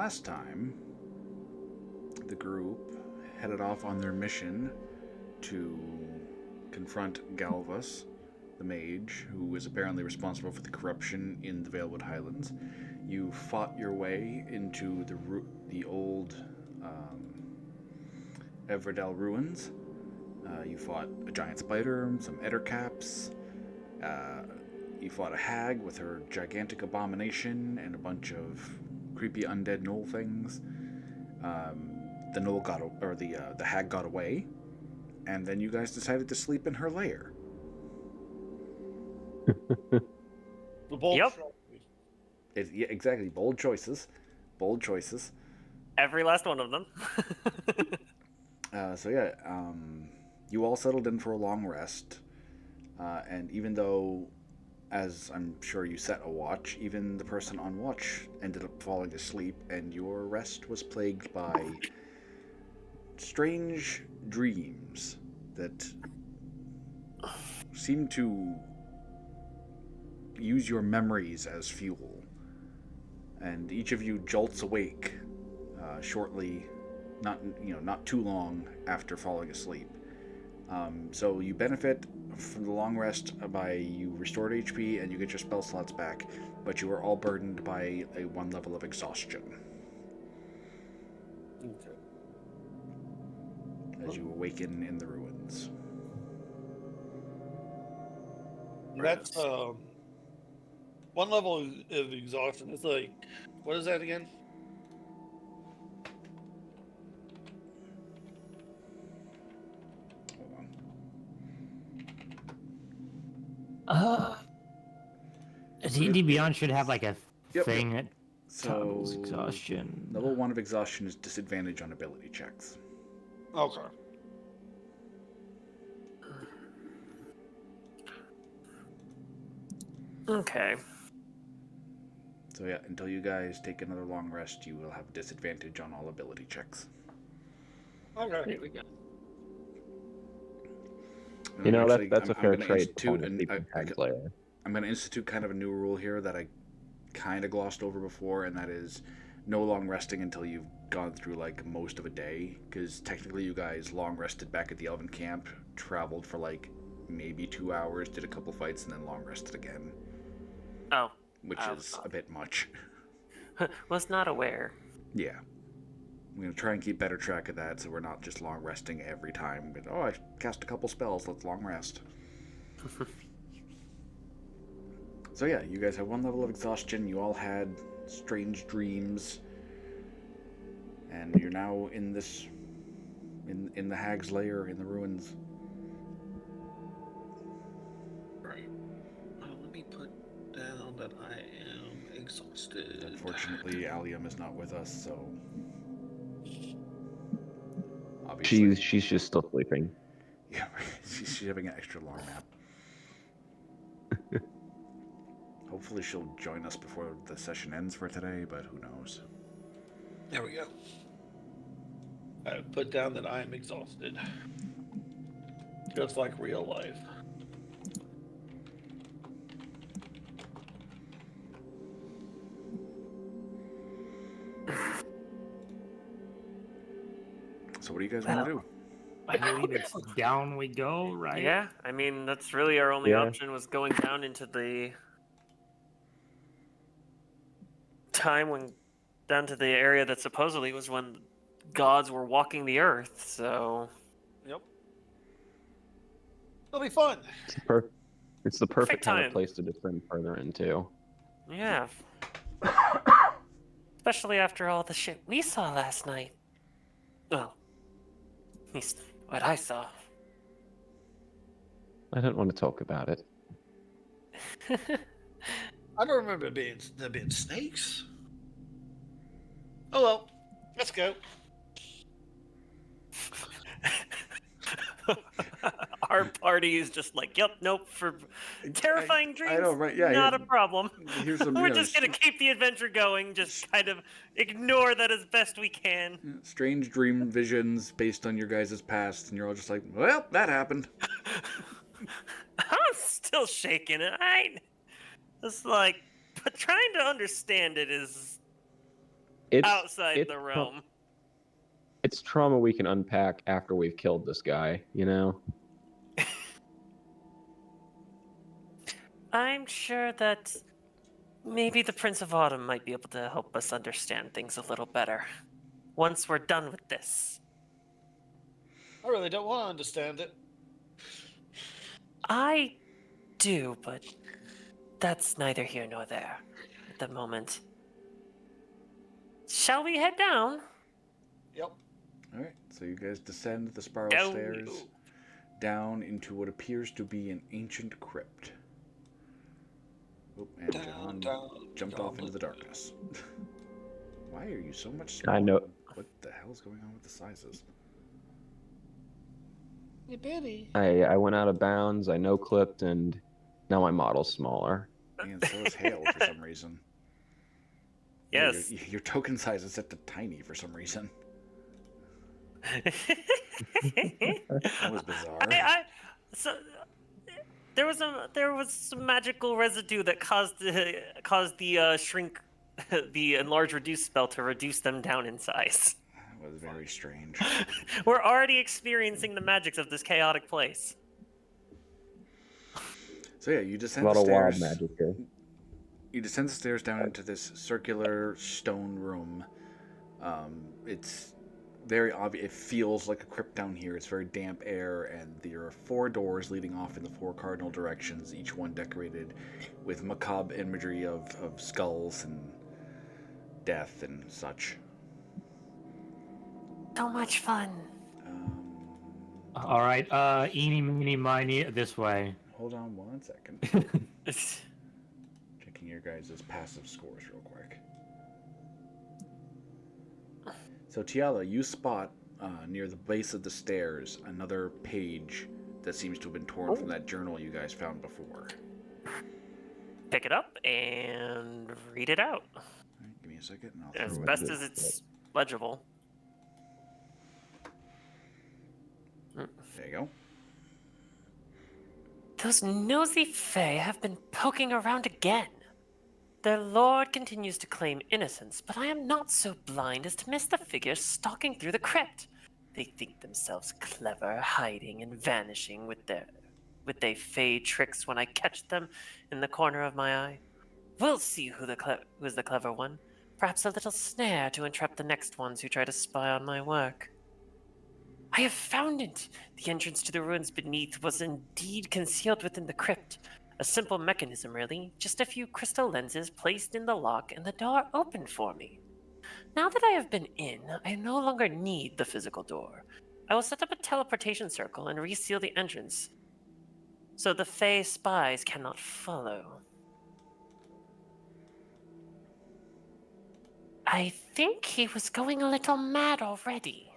last time, the group headed off on their mission to confront Galvas, the mage, who is apparently responsible for the corruption in the Valewood Highlands. You fought your way into the old Everdell ruins. You fought a giant spider, some ettercaps. Uh, you fought a hag with her gigantic abomination and a bunch of creepy undead gnoll things. The gnoll got, or the hag got away, and then you guys decided to sleep in her lair. The bold Yep. Yeah, exactly. Bold choices. Bold choices. Every last one of them. You all settled in for a long rest, and even though, as I'm sure you set a watch, even the person on watch ended up falling asleep, and your rest was plagued by strange dreams that seem to use your memories as fuel. And each of you jolts awake shortly, not too long after falling asleep. So you benefit from the long rest by you restored HP and you get your spell slots back, but you are all burdened by a 1 level of exhaustion as you awaken in the ruins. That's 1 level of exhaustion. It's like, what is that again? Hold on. D&D Beyond should have like a Yep, thing that So, tunnels exhaustion. level 1 of exhaustion is disadvantage on ability checks. Okay. Okay. So yeah, until you guys take another long rest, you will have disadvantage on all ability checks. Okay. There we go. And You know, actually, that's a I'm fair gonna trade. I'm going to institute kind of a new rule here that I kind of glossed over before, and that is no long resting until you've gone through like most of a day, because technically you guys long rested back at the Elven camp, traveled for like maybe 2 hours, did a couple fights, and then long rested again. Oh. Which is a bit much. Was not aware. Yeah. I'm going to try and keep better track of that so we're not just long resting every time. But, I cast a couple spells, let's long rest. So yeah, you guys have 1 level of exhaustion, you all had strange dreams, and you're now in this, in the hag's lair, in the ruins. Right. Let me put down that I am exhausted. Unfortunately, Allium is not with us, so obviously She's just still sleeping. Yeah, she's having an extra long nap. Hopefully she'll join us before the session ends for today, but who knows. There we go. I put down that I am exhausted. Just like real life. So what do you guys want to do? I believe it's down we go, right? Yeah, I mean, that's really our only option, was going down into the down to the area that supposedly was when gods were walking the earth, so... Yep. It'll be fun. It's the perfect kind time. of place to descend further into. Yeah. Especially after all the shit we saw last night. Well, at least what I saw. I don't want to talk about it. I don't remember there being snakes. Oh well, let's go. Our party is just like, yep, nope, for terrifying dreams, I know, right? Yeah, not a problem. Here's some, We're just going to keep the adventure going, just kind of ignore that as best we can. strange dream visions based on your guys' past, and you're all just like, well, that happened. I'm still shaking it. It's like, but trying to understand it is It's outside it's the tra- realm. it's trauma we can unpack after we've killed this guy. You know. I'm sure that maybe the Prince of Autumn might be able to help us understand things a little better once we're done with this. I really don't want to understand it. I do, but that's neither here nor there at the moment. Shall we head down? Yep. All right, so you guys descend the spiral Down we stairs go. down into what appears to be an ancient crypt. Oh, and Down, John down, jumped down off into the the- darkness. Why are you so much smaller? I know. What the hell is going on with the sizes? Hey, Betty. I went out of bounds. I no clipped, and now my model's smaller. And so is Hale for some reason. Yeah, Yes. your token size is set to tiny for some reason. That was bizarre. So there was some magical residue that caused the shrink, the enlarge reduce spell to reduce them down in size. That was very strange. We're already experiencing the magics of this chaotic place. So yeah, you A descend lot the of wild stairs. magic here. You descend the stairs down into this circular stone room. It's very obvious. It feels like a crypt down here. It's very damp air, and there are 4 doors leading off in the 4 cardinal directions, each one decorated with macabre imagery of skulls and death and such. So much fun. Um, All right. Eeny, meeny, miny, this way. hold on one second. Checking your guys' passive scores real quick. So Tiala, you spot near the base of the stairs another page that seems to have been torn from that journal you guys found before. Pick it up and read it out All right, give me a second, and I'll as throw it best in. as it's legible. There you go. Those nosy Fae have been poking around again. Their lord continues to claim innocence, but I am not so blind as to miss the figures stalking through the crypt. They think themselves clever, hiding and vanishing with their Fae tricks when I catch them in the corner of my eye. We'll see who is the clever one. Perhaps a little snare to entrap the next ones who try to spy on my work. I have found it! The entrance to the ruins beneath was indeed concealed within the crypt. A simple mechanism, really. Just a few crystal lenses placed in the lock, and the door opened for me. Now that I have been in, I no longer need the physical door. I will set up a teleportation circle and reseal the entrance, so the Fae spies cannot follow. I think he was going a little mad already.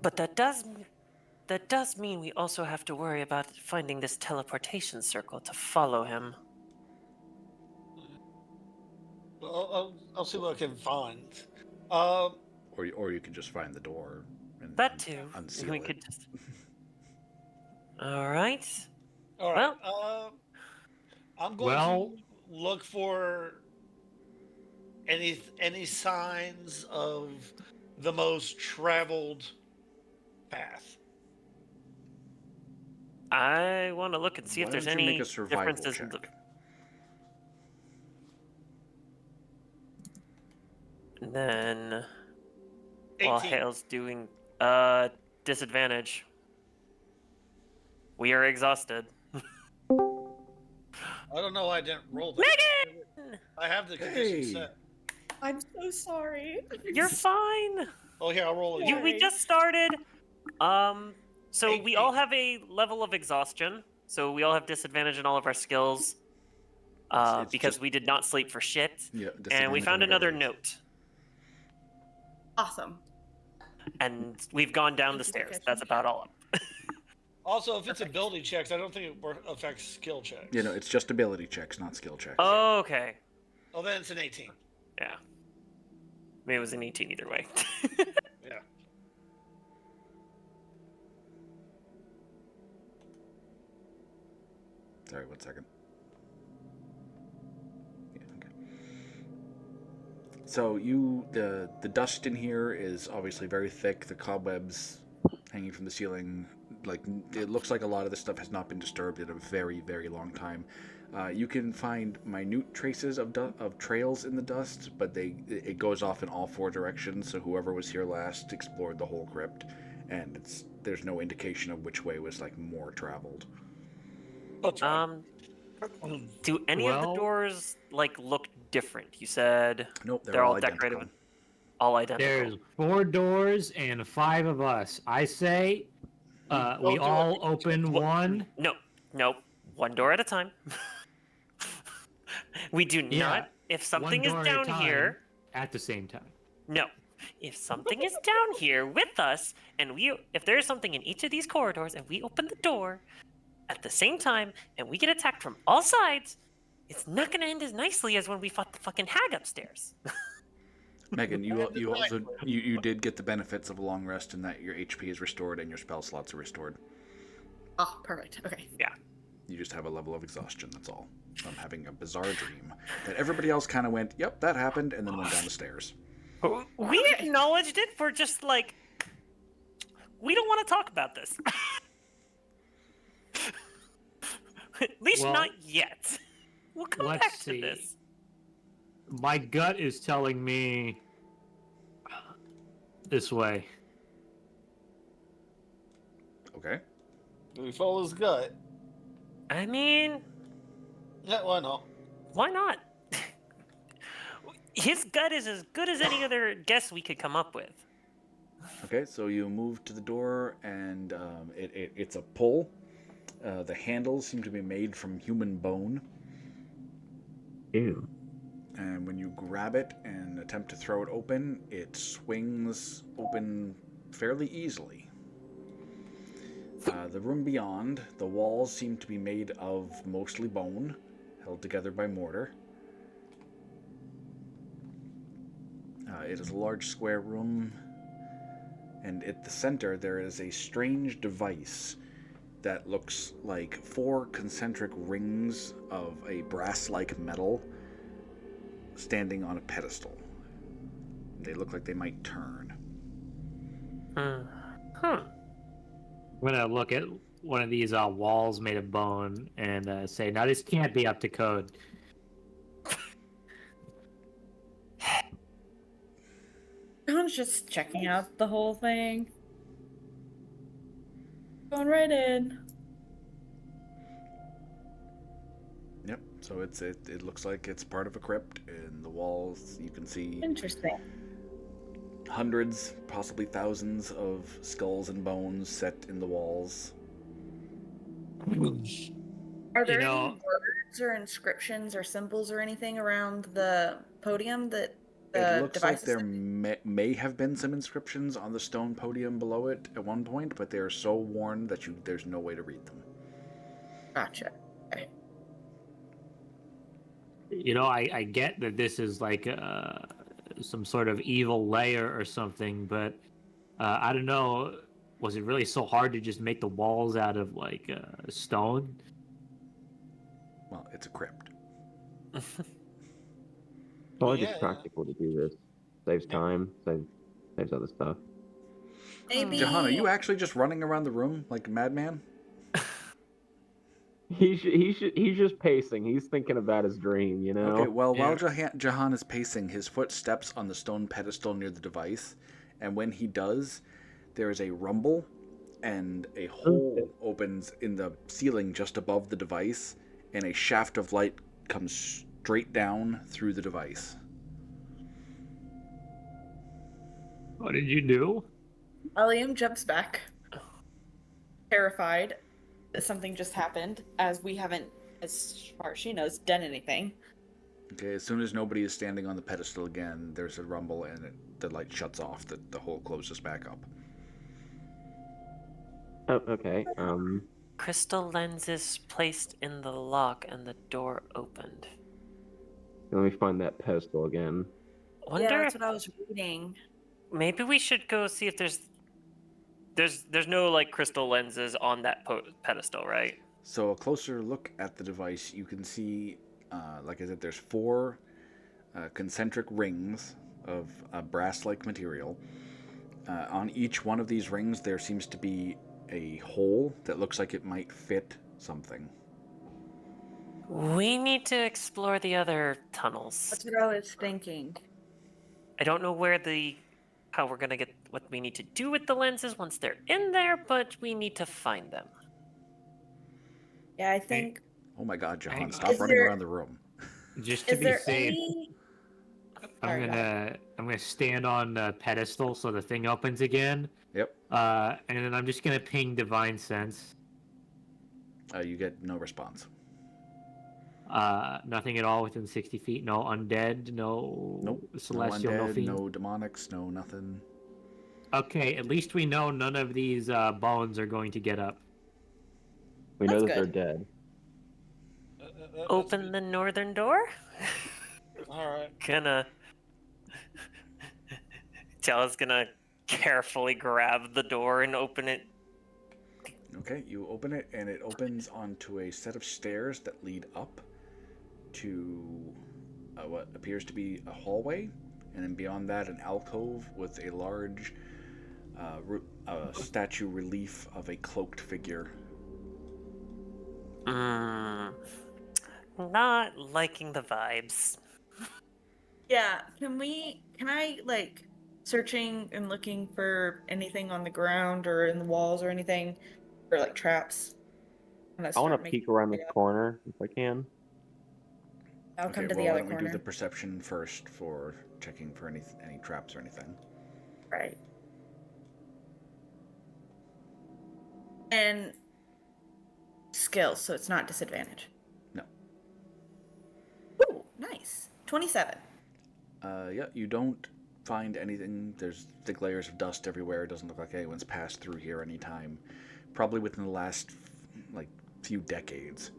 But that does mean we also have to worry about finding this teleportation circle to follow him. I'll see what I can find. Or you can just find the door and That too. unseal We it. could just. All right. All right. I'm going Well- to look for any signs of the most traveled path. I want to look and see if Why there's don't you any make a survival differences in the. check? And then 18. while Hale's doing disadvantage. We are exhausted. I don't know why I didn't roll that. Megan! I have the condition Hey! set. I'm so sorry. You're fine. Oh, here, I'll roll it. You- again. We just started. So we 18. all have a level of exhaustion. So we all have disadvantage in all of our skills. It's Because just- we did not sleep for shit. Yeah, And we disadvantage found on another abilities. note. Awesome. And we've gone down the Thank you for stairs. catching That's me. about all. Also, if it's ability checks, I don't think it affects skill checks. You know, it's just ability checks, not skill checks. Oh, okay. Oh, then it's an 18. Yeah. Maybe it was an 18 either way. Yeah. Sorry, 1 second. So the dust in here is obviously very thick. The cobwebs hanging from the ceiling, like it looks like a lot of this stuff has not been disturbed in a very, very long time. You can find minute traces of trails in the dust, but it goes off in all four directions. So whoever was here last explored the whole crypt, and there's no indication of which way was like more traveled. I'll try. Do any of the Well- doors like look different? You said Nope, they're they're all all decorated identical. with all identical. There's 4 doors and 5 of us. I say we do all it. open What- one. No, one door at a time. We do Yeah, not. If something one is door at a down time here, at the same time. no. If something is down here with us, and if there is something in each of these corridors, and we open the door at the same time, and we get attacked from all sides, it's not going to end as nicely as when we fought the fucking hag upstairs. Megan, you did get the benefits of a long rest in that your HP is restored and your spell slots are restored. Oh, perfect. Okay. You just have a level of exhaustion, that's all. From having a bizarre dream that everybody else kind of went, yep, that happened, and then went down the stairs. We acknowledged it for just like, we don't want to talk about this. At least Well, not yet. We'll come let's back see. to this. My gut is telling me this way. Okay. Do we follow his gut? I mean, Yeah, why not? why not? His gut is as good as any other guess we could come up with. Okay, so you move to the door, and it's a pull. The handles seem to be made from human bone. Ew. And when you grab it and attempt to throw it open, it swings open fairly easily. The room beyond, the walls seem to be made of mostly bone, held together by mortar. It is a large square room, and at the center there is a strange device that looks like 4 concentric rings of a brass-like metal standing on a pedestal. They look like they might turn. Huh. I'm gonna look at one of these walls made of bone and say, "Now this can't be up to code." I was just checking out the whole thing. Going right in. Yep, so it looks like it's part of a crypt. In the walls you can see Interesting. hundreds, possibly thousands of skulls and bones set in the walls. Are there know- any words or inscriptions or symbols or anything around the podium that It the looks like device there may have been some inscriptions on the stone podium below it at one point, but they are so worn that there's no way to read them. Gotcha. Okay. I get that this is like some sort of evil layer or something, but I don't know. Was it really so hard to just make the walls out of like stone? Well, it's a crypt. Probably Yeah. just practical to do this. Saves time, saves other stuff. Maybe. Jahan, are you actually just running around the room like a madman? He's just pacing. He's thinking about his dream, you know. Okay, well, while Yeah. Jahan is pacing, his foot steps on the stone pedestal near the device, and when he does, there is a rumble, and a hole opens in the ceiling just above the device, and a shaft of light comes straight down through the device. What did you do? Alium jumps back, terrified that something just happened, as we haven't, as far as she knows, done anything. Okay, as soon as nobody is standing on the pedestal again, there's a rumble, and the light shuts off. The hole closes back up. Oh, okay. Crystal lenses placed in the lock and the door opened. Let me find that pedestal again. Wonder Yeah, if that's what I was reading. maybe we should go see if there's no like crystal lenses on that pedestal, right? So a closer look at the device, you can see, like I said, there's 4 concentric rings of brass-like material. On each one of these rings, there seems to be a hole that looks like it might fit something. We need to explore the other tunnels. That's what I was thinking. I don't know how we're gonna get what we need to do with the lenses once they're in there, but we need to find them. Yeah, I think. Oh my god, Jahan, Hang- stop Is running there- around the room. Just to Is be there safe, any? I'm Sorry, go ahead. gonna stand on the pedestal so the thing opens again. Yep. And then I'm just gonna ping Divine Sense. You get no response. Nothing at all within 60 feet. No undead. No Nope. celestial. No No undead, fiend. no demonics, no nothing. Okay, at least we know none of these bones are going to get up. We know That's that good. they're dead. That's Open good. the northern door. All right. Gonna. Jella's gonna carefully grab the door and open it. Okay, you open it, and it opens onto a set of stairs that lead up to what appears to be a hallway, and then beyond that, an alcove with a large statue relief of a cloaked figure. Not liking the vibes. Yeah, can I like searching and looking for anything on the ground or in the walls or anything or like traps? I want to peek around this corner if I can. I'll Okay, come to well, the why other don't we do corner. the perception first for checking for any traps or anything? Right. And skills, so it's not disadvantage. No. Ooh, nice. 27. Yeah, you don't find anything. There's thick layers of dust everywhere. It doesn't look like anyone's passed through here anytime. Probably within the last, like, few decades.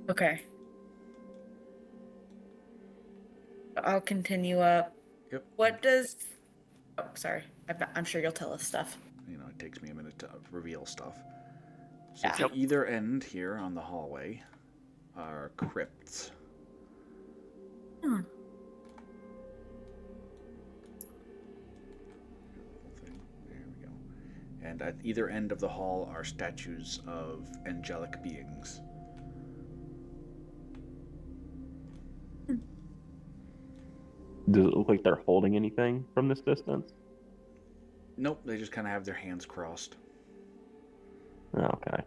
Okay. I'll continue up. Yep. What does... Oh, sorry. I'm sure you'll tell us stuff. You know, it takes me a minute to reveal stuff. So Yeah. to either end here on the hallway are crypts. Hmm. There we go. And at either end of the hall are statues of angelic beings. Does it look like they're holding anything from this distance? Nope, they just kind of have their hands crossed. Oh, okay.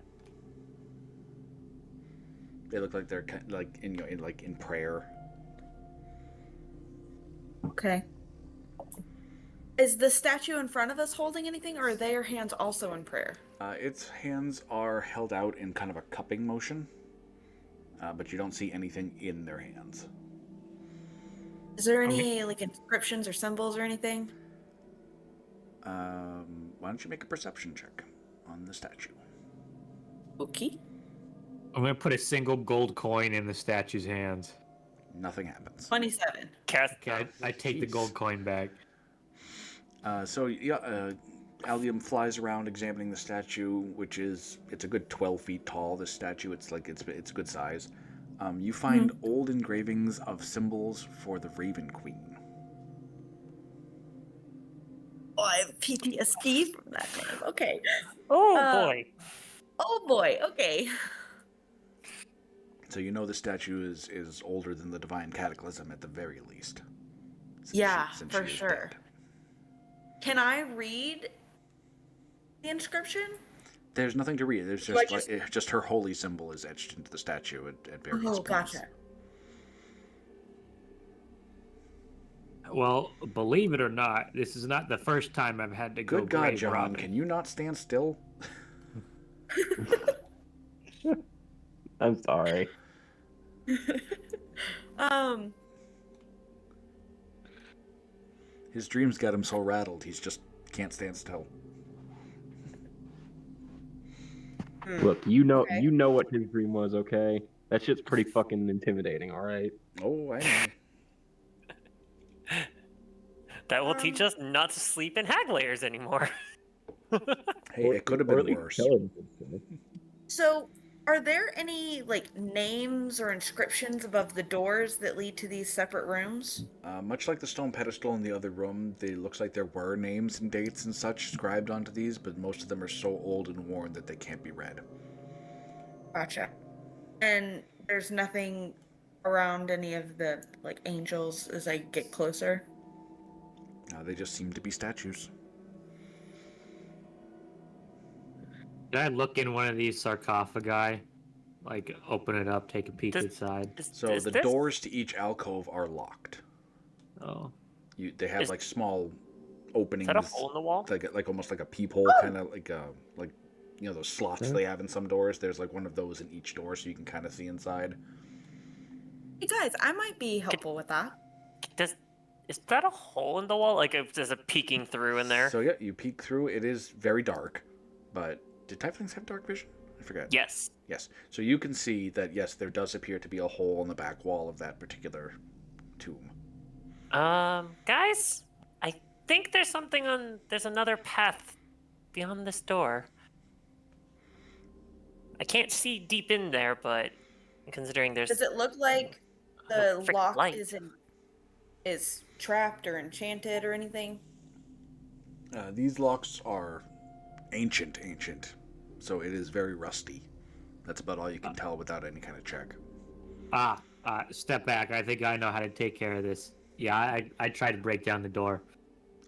They look like they're like in prayer. Okay. Is the statue in front of us holding anything, or are their hands also in prayer? Its hands are held out in kind of a cupping motion, but you don't see anything in their hands. Is there any like inscriptions or symbols or anything? Why don't you make a perception check on the statue? Okay. I'm gonna put a single gold coin in the statue's hands. Nothing happens. 27. Okay, I take the Jeez. gold coin back. Aldium flies around examining the statue, which it's a good 12 feet tall. This statue, it's a good size. You find old engravings of symbols for the Raven Queen. Oh, I have PTSD from that name. Okay. Oh boy. Oh boy. Okay. So you know the statue is older than the Divine Cataclysm at the very least. Since for she is sure. dead. Can I read the inscription? There's nothing to read. There's Do I just just her holy symbol is etched into the statue at various Oh, points. gotcha. Well, believe it or not, this is not the first time I've had to go Good God, grave John, robbing. can you not stand still? I'm sorry. His dreams got him so rattled, he's just can't stand still. Look, you know Okay. you know what his dream was, okay? That shit's pretty fucking intimidating, alright? Oh, I know. That will teach us not to sleep in hag layers anymore. Hey, it could have Or been at least worse. tell him to. So, Are there any like names or inscriptions above the doors that lead to these separate rooms? Much like the stone pedestal in the other room, they looks like there were names and dates and such scribed onto these, but most of them are so old and worn that they can't be read. Gotcha. And there's nothing around any of the like angels as I get closer. They just seem to be statues. Did I look in one of these sarcophagi? Like, open it up, take a peek Does- inside? So the doors to each alcove are locked. Oh. They have Is- like small Is openings, that a hole in the wall? like almost like a peephole, kind of like you know those slots they have in some doors. There's like one of those in each door, so you can kind of see inside. Hey guys, I might be helpful with that. Is that a hole in the wall? Like, if there's a peeking through in there? So yeah, you peek through. It is very dark, but did tieflings have dark vision? I forget. Yes. Yes. So you can see that yes, there does appear to be a hole in the back wall of that particular tomb. Guys, I think there's something on. There's another path beyond this door. I can't see deep in there, but considering there's Does it look like the frick lock light. is trapped or enchanted or anything? These locks are ancient, so it is very rusty. That's about all you can tell without any kind of check. Step back. I think I know how to take care of this. Yeah, I tried to break down the door.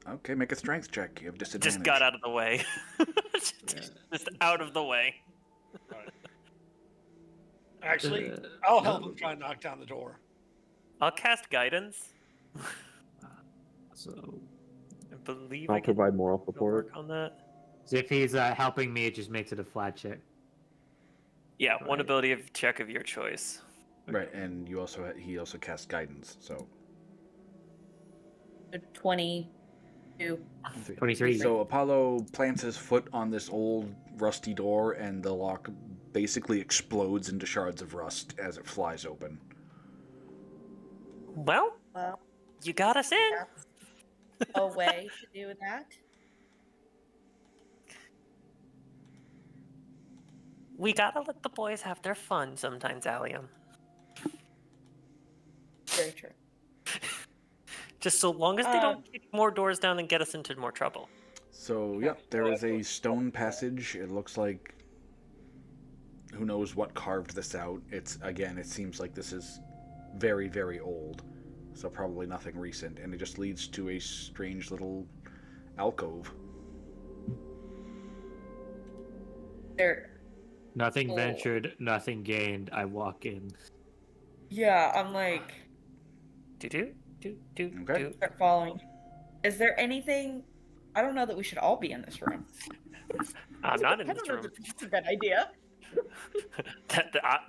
Okay, make a strength check. You have disadvantage. just got out of the way. Just out of the way. Actually, I'll help him try and knock down the door. I'll cast guidance. So, I believe I'll I can provide moral support. work on that. if he's helping me, it just makes it a flat check. Yeah, one Right. ability of check of your choice. Right, and he also casts guidance. So 22. 23. So Apollo plants his foot on this old rusty door, and the lock basically explodes into shards of rust as it flies open. Well, Well, you got us in. that's a way to do that. We gotta let the boys have their fun sometimes, Allium. Very true. Just so long as they don't kick more doors down and get us into more trouble. So yeah, there is a stone passage. It looks like who knows what carved this out. It seems like this is very, very old. So probably nothing recent, and it just leads to a strange little alcove. There. Nothing Oh. ventured, nothing gained. I walk in. Yeah, I'm like Do. Okay. start following. Is there anything? I don't know that we should all be in this room. I'm not in I this don't know room. that that's a bad idea.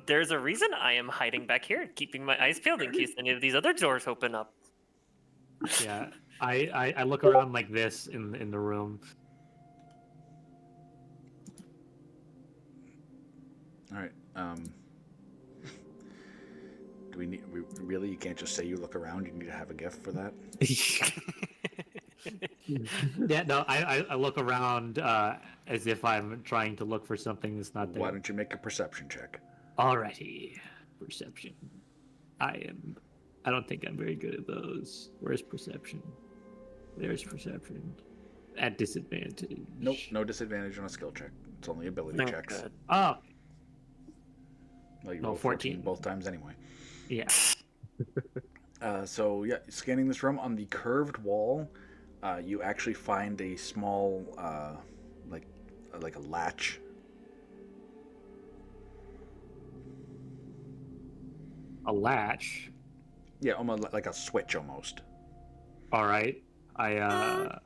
There's a reason I am hiding back here, keeping my eyes peeled in case any of these other doors open up. Yeah, I look around like this in the room. All right. Do we need? Really? You can't just say you look around. You need to have a gift for that. Yeah, no, I look around as if I'm trying to look for something that's not there. Why don't you make a perception check? Alrighty, perception. I don't think I'm very good at those. Where's perception? There's perception. At disadvantage. Nope, no disadvantage on a skill check. It's only ability No, checks. good. Oh, Well, you No, rolled 14 14. both times anyway. yeah. So yeah, scanning this room on the curved wall, you actually find a small, like a latch. A latch. Yeah, almost like a switch almost. All right. I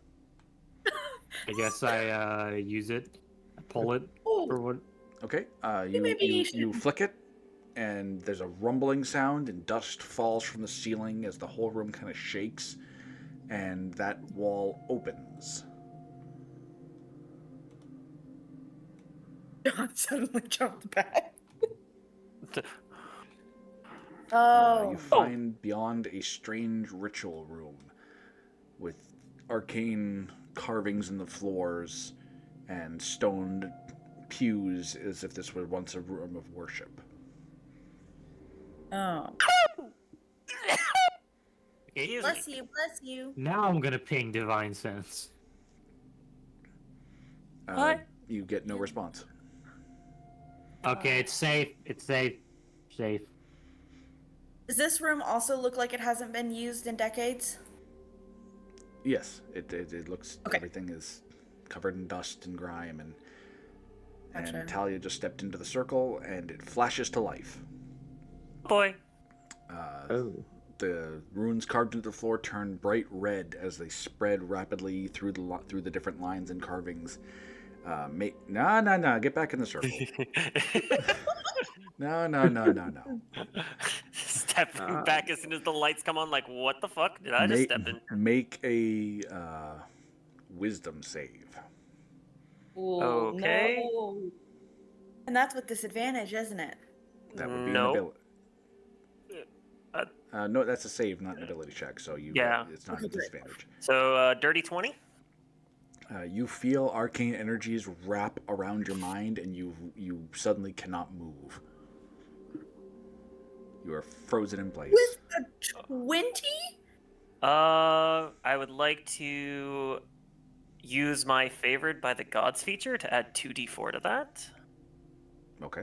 guess I use it. I pull it or Oh, what? Okay. maybe you You flick it, and there's a rumbling sound, and dust falls from the ceiling as the whole room kind of shakes, and that wall opens. John suddenly jumped back. You Oh, find beyond a strange ritual room with arcane carvings in the floors and stone pews as if this were once a room of worship. Oh. Excuse Bless me. you, bless you. Now I'm gonna ping divine sense. What? You get no response. Okay, it's safe. It's safe. Safe. Does this room also look like it hasn't been used in decades? Yes, it looks, Okay. everything is covered in dust and grime, and Gotcha. Talia just stepped into the circle, and it flashes to life. Boy. Oh. The runes carved into the floor turn bright red as they spread rapidly through the different lines and carvings. Get back in the circle. No. Stepping back as soon as the lights come on, like, what the fuck did I just step in? Make a wisdom save. Ooh, Okay. no. And that's with disadvantage, isn't it? That would be an No. ability. Uh, No, that's a save, not an ability check. So Yeah. it's not Okay, a great. disadvantage. So, dirty 20? You feel arcane energies wrap around your mind, and you suddenly cannot move. You are frozen in place. With a 20? I would like to use my favored by the gods feature to add 2d4 to that. Okay.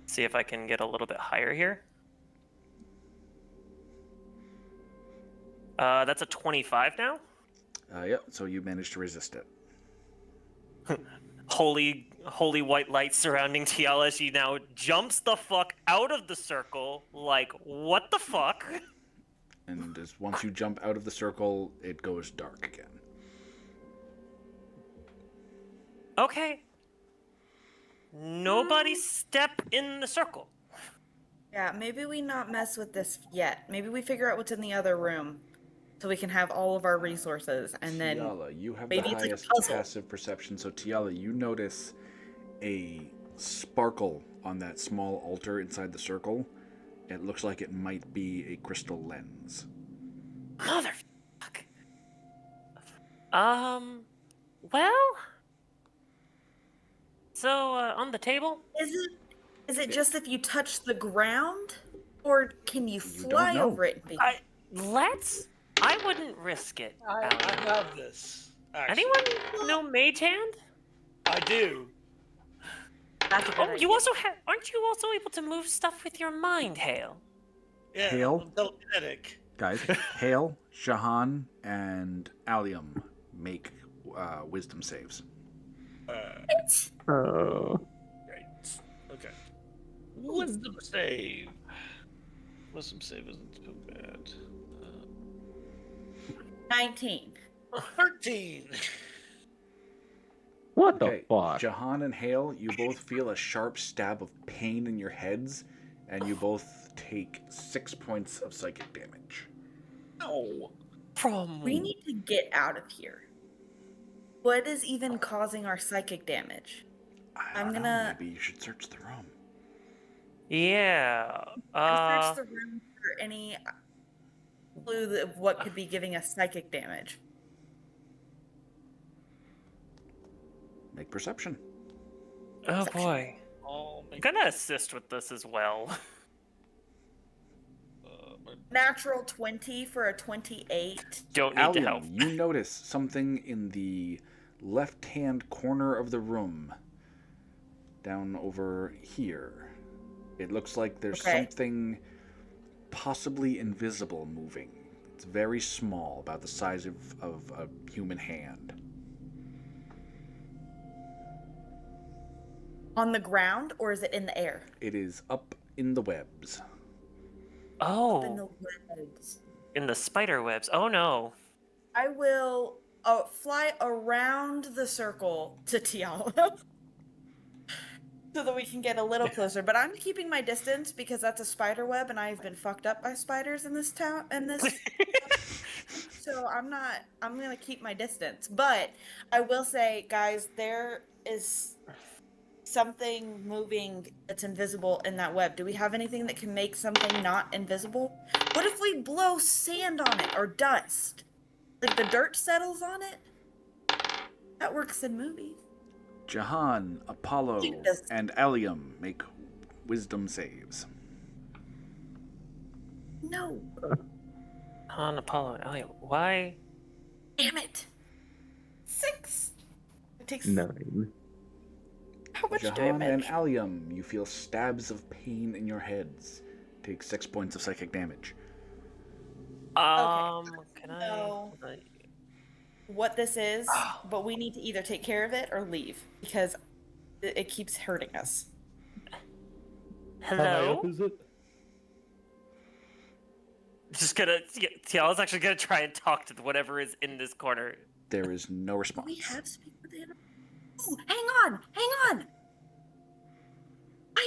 See if I can get a little bit higher here. That's a 25 now. Yeah. So you managed to resist it. Holy white light surrounding Tiala. She now jumps the fuck out of the circle. Like, what the fuck? And once you jump out of the circle, it goes dark again. Okay. Nobody step in the circle. Yeah, maybe we not mess with this yet. Maybe we figure out what's in the other room so we can have all of our resources and then Tiala, you have maybe the it's like a highest puzzle. passive perception. So Tiala, you notice a sparkle on that small altar inside the circle. It looks like it might be a crystal lens. Motherfuck. Well. So, on the table? Is it just if you touch the ground? Or can you fly know. over it and be I wouldn't risk it. I Alan. have this. Actually. Anyone know Mage Hand? I do. That's a good Oh, idea. you also aren't you also able to move stuff with your mind, Hale? Yeah, Hail? I'm telekinetic. Guys, Hale, Shahan, and Allium make wisdom saves. Oh. Great. Okay. Wisdom save. Wisdom save isn't too bad. 19. 13. What Okay, the fuck? Jahan and Hale, you both feel a sharp stab of pain in your heads, and you both take 6 points of psychic damage. No. From We need to get out of here. What is even causing our psychic damage? I I'm don't know, gonna- maybe you should search the room. Yeah. I search the room for any clue of what could be giving us psychic damage. Make perception. Oh boy. I'll I'm make gonna assist with this as well. my- Natural 20 for a 28. Don't need to help. Allium, you notice something in the left-hand corner of the room, down over here. It looks like there's Okay. something possibly invisible moving. It's very small, about the size of a human hand. On the ground, or is it in the air? It is up in the webs. Oh, Up in the woods. in the spider webs. Oh no. I will fly around the circle to Tiala. So that we can get a little closer. But I'm keeping my distance because that's a spider web and I've been fucked up by spiders in this town so I'm gonna keep my distance. But I will say, guys, there is something moving that's invisible in that web. Do we have anything that can make something not invisible? What if we blow sand on it or dust? Like the dirt settles on it? That works in movies. Jahan, Apollo, Yes. and Allium make wisdom saves. No. On Apollo, Elliot, why? Damn it. 6. It takes 9. how much Jahan and damage? Allium, you feel stabs of pain in your heads. Take 6 points of psychic damage. Can No. I? What this is, but we need to either take care of it or leave because it keeps hurting us. How high Hello? up is it? Just gonna. Yeah, I was actually gonna try and talk to whatever is in this corner. There is no Do response. we have speak with the animal? Oh, hang on.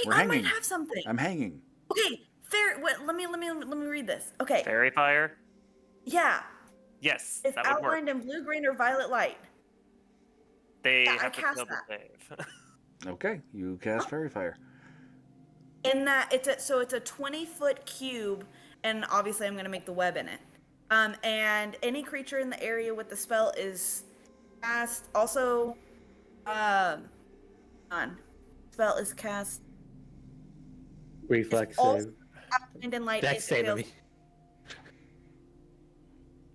We're I might hanging. have something. I'm hanging. Okay, fair. What? Let me read this. Okay. Fairy fire. Yeah, Yes, it's that would work. outlined in blue, green, or violet light. They Yeah, I have to cast double that. save. Okay, you cast Fairy Fire. In that, it's a 20-foot cube, and obviously I'm gonna make the web in it. And any creature in the area with the spell is cast. Also, spell is cast. Reflex all- save. Outlined in light. Dex It save, I fails, mean.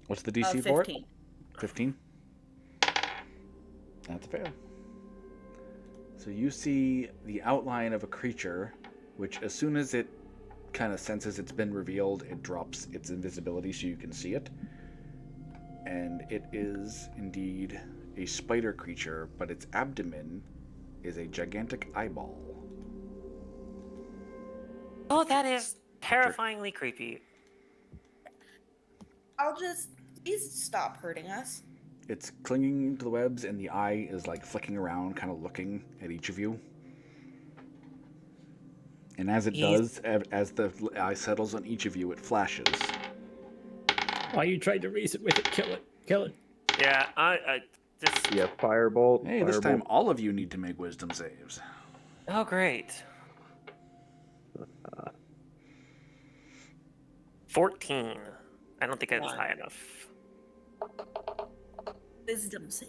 What's the DC for it? 15. 15. That's a fail. So you see the outline of a creature, which as soon as it kind of senses it's been revealed, it drops its invisibility so you can see it. And it is indeed a spider creature, but its abdomen is a gigantic eyeball. Oh, that is terrifyingly creepy. I'll just please stop hurting us. It's clinging to the webs, and the eye is like flicking around, kind of looking at each of you. And as it does, as the eye settles on each of you, it flashes. Why you tried to reason with it? Kill it. Kill it. Yeah, I just. Yeah, firebolt. Hey, this time all of you need to make wisdom saves. Oh, great. 14. I don't think it's high enough. Wisdom save.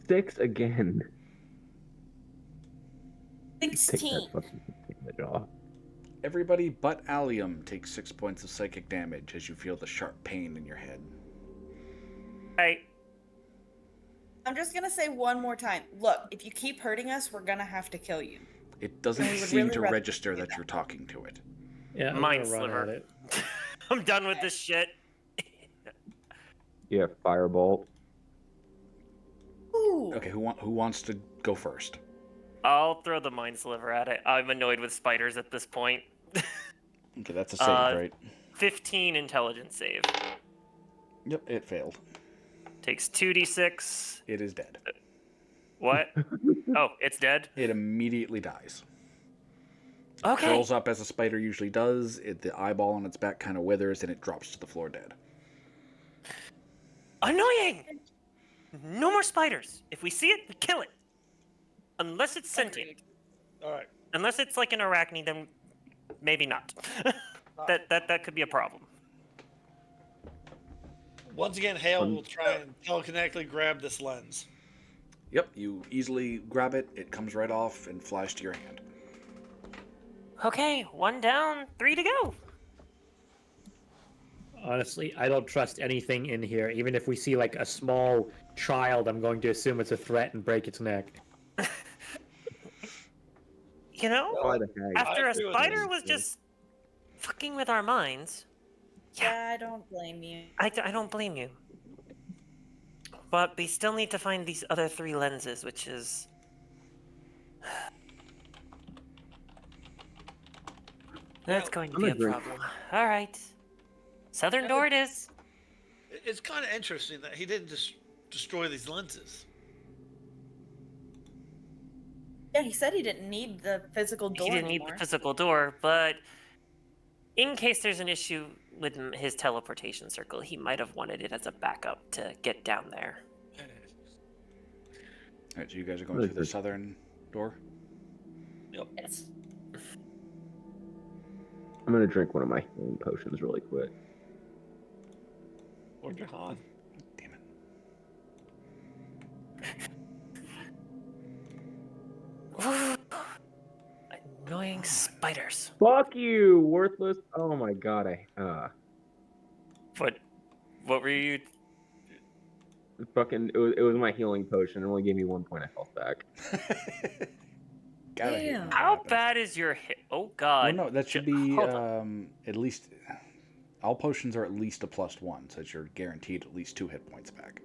6 again. Take 16. that fucking damage off. Everybody but Allium takes 6 points of psychic damage as you feel the sharp pain in your head. Hey, I'm just gonna say one more time. Look, if you keep hurting us, we're gonna have to kill you. It doesn't We would seem really to rather register do that that. you're talking to it. Yeah, I'm Mind gonna run sliver. at it. I'm done with this shit. Yeah, firebolt. Ooh. Okay, who wants to go first? I'll throw the mind sliver at it. I'm annoyed with spiders at this point. Okay, that's a save, right? 15 intelligence save. Yep, it failed. Takes 2d6. It is dead. What? Oh, it's dead? It immediately dies. Okay. Curls up as a spider usually does. The eyeball on its back kind of withers, and it drops to the floor dead. Annoying! No more spiders. If we see it, we kill it. Unless it's sentient. All right. Unless it's like an arachne, then maybe not. that could be a problem. Once again, Hale will try and telekinetically grab this lens. Yep, you easily grab it. It comes right off and flies to your hand. Okay, 1 down, 3 to go. Honestly, I don't trust anything in here. Even if we see like a small child, I'm going to assume it's a threat and break its neck. You know, Why the heck? after a agree with spider this. was just fucking with our minds, Yeah, I don't blame you. I don't blame you. But we still need to find these other 3 lenses, which is... That's going to I'm be a gonna drink. problem. All right. Southern door it is. It's kind of interesting that he didn't just destroy these lenses. Yeah, he said he didn't need the physical door He didn't need anymore. the physical door, but in case there's an issue with his teleportation circle, he might have wanted it as a backup to get down there. Alright, so you guys are going through the southern door? Yes. I'm gonna drink one of my healing potions really quick. Or Jahan. Damn it. spiders. Fuck you, worthless. Oh my god, What were you? fucking it was my healing potion. It only gave me 1 point of health back. Gotta hate when Damn. that How happens. bad is your hit? Oh God. Well, no, that should be Hold on. at least. All potions are at least a +1, so that you're guaranteed at least 2 hit points back.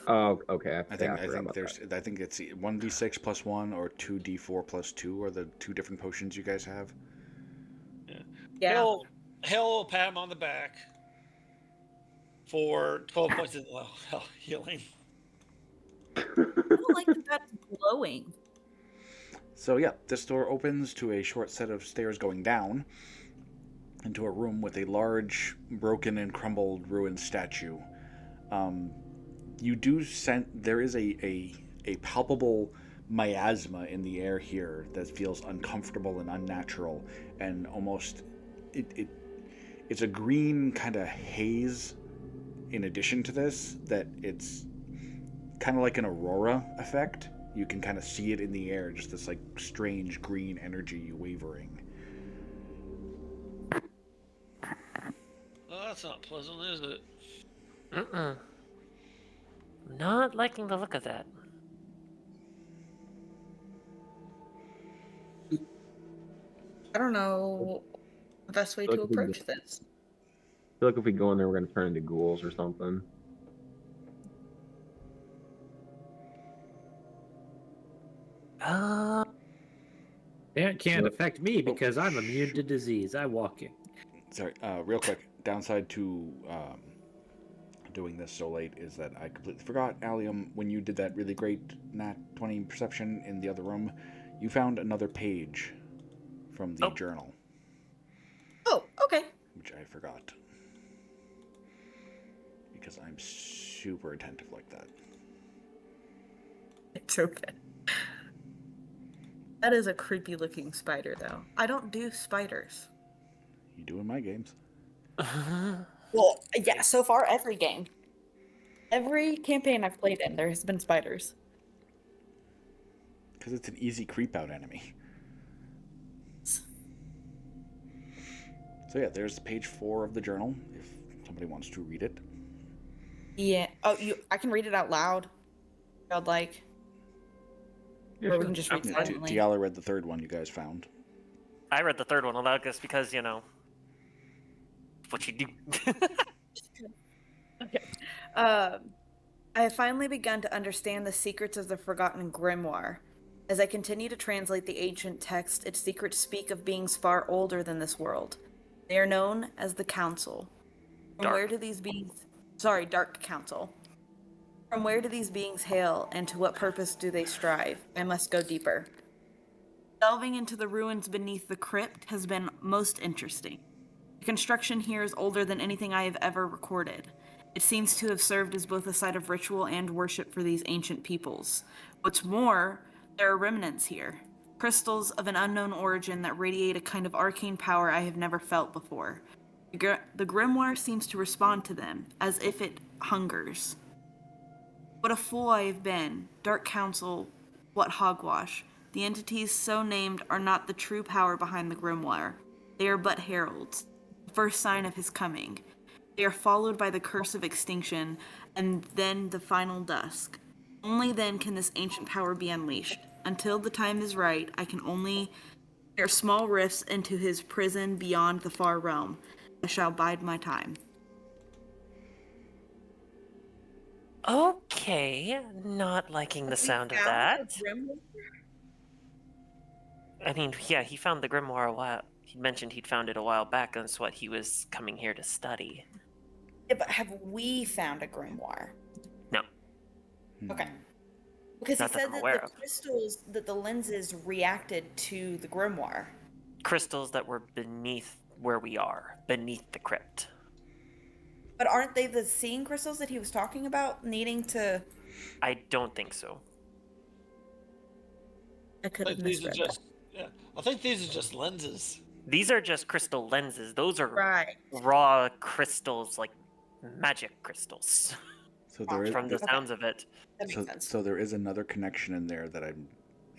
Oh, okay. I I think forgot about that. I think it's 1d6 +1 or 2d4 +2 are the 2 different potions you guys have. Yeah. Hell will pat him on the back for 12 points of healing. I don't like that that's glowing. So yeah, this door opens to a short set of stairs going down into a room with a large, broken and crumbled ruined statue. You do sense there is a palpable miasma in the air here that feels uncomfortable and unnatural, and almost it's a green kind of haze. In addition to this, that it's kind of like an aurora effect. You can kind of see it in the air, just this like strange green energy wavering. Well, that's not pleasant, is it? Mm-mm. Not liking the look of that. I don't know the best way Look, to if we can approach this. I feel like if we go in there, we're gonna turn into ghouls or something. Uh, It can't Yep. affect me because I'm immune to disease. I walk in. Sorry, real quick. Downside to doing this so late is that I completely forgot, Allium, when you did that really great nat 20 perception in the other room, you found another page from the Oh. journal, Oh, okay. which I forgot. Because I'm super attentive like that. It's okay. That is a creepy looking spider, though. I don't do spiders. You do in my games. Well, yeah, so far, every game. Every campaign I've played in, there has been spiders. Because it's an easy creep out enemy. So yeah, there's page 4 of the journal, if somebody wants to read it. Yeah. Oh, I can read it out loud. I'd like. Yeah, Or we sure. can just read silently. Tiala read the third one you guys found. I read the third one aloud just because, what you do. Okay. I have finally begun to understand the secrets of the Forgotten Grimoire. As I continue to translate the ancient text, its secrets speak of beings far older than this world. They are known as the Council. From where do these beings... Sorry, Dark Council. From where do these beings hail, and to what purpose do they strive? I must go deeper. Delving into the ruins beneath the crypt has been most interesting. The construction here is older than anything I have ever recorded. It seems to have served as both a site of ritual and worship for these ancient peoples. What's more, there are remnants here. Crystals of an unknown origin that radiate a kind of arcane power I have never felt before. The grimoire seems to respond to them, as if it hungers. What a fool I have been. Dark Council, what hogwash. The entities so named are not the true power behind the grimoire. They are but heralds, the first sign of his coming. They are followed by the curse of extinction, and then the final dusk. Only then can this ancient power be unleashed. Until the time is right, I can only tear small rifts into his prison beyond the far realm. I shall bide my time. Okay, not liking the sound of that. I mean, yeah, he found the grimoire a while. He mentioned he'd found it a while back, and that's what he was coming here to study. Yeah, but have we found a grimoire? No. Okay. Because Not he that said I'm that aware the of. crystals, that the lenses reacted to the grimoire. Crystals that were beneath where we are, beneath the crypt. But aren't they the seeing crystals that he was talking about needing to... I don't think so. I could I have think these are misread that. just I think these are just lenses. These are just crystal lenses. Those are Right. raw crystals, like magic crystals, So there is from the Okay. sounds of it. That makes sense. so there is another connection in there that I'm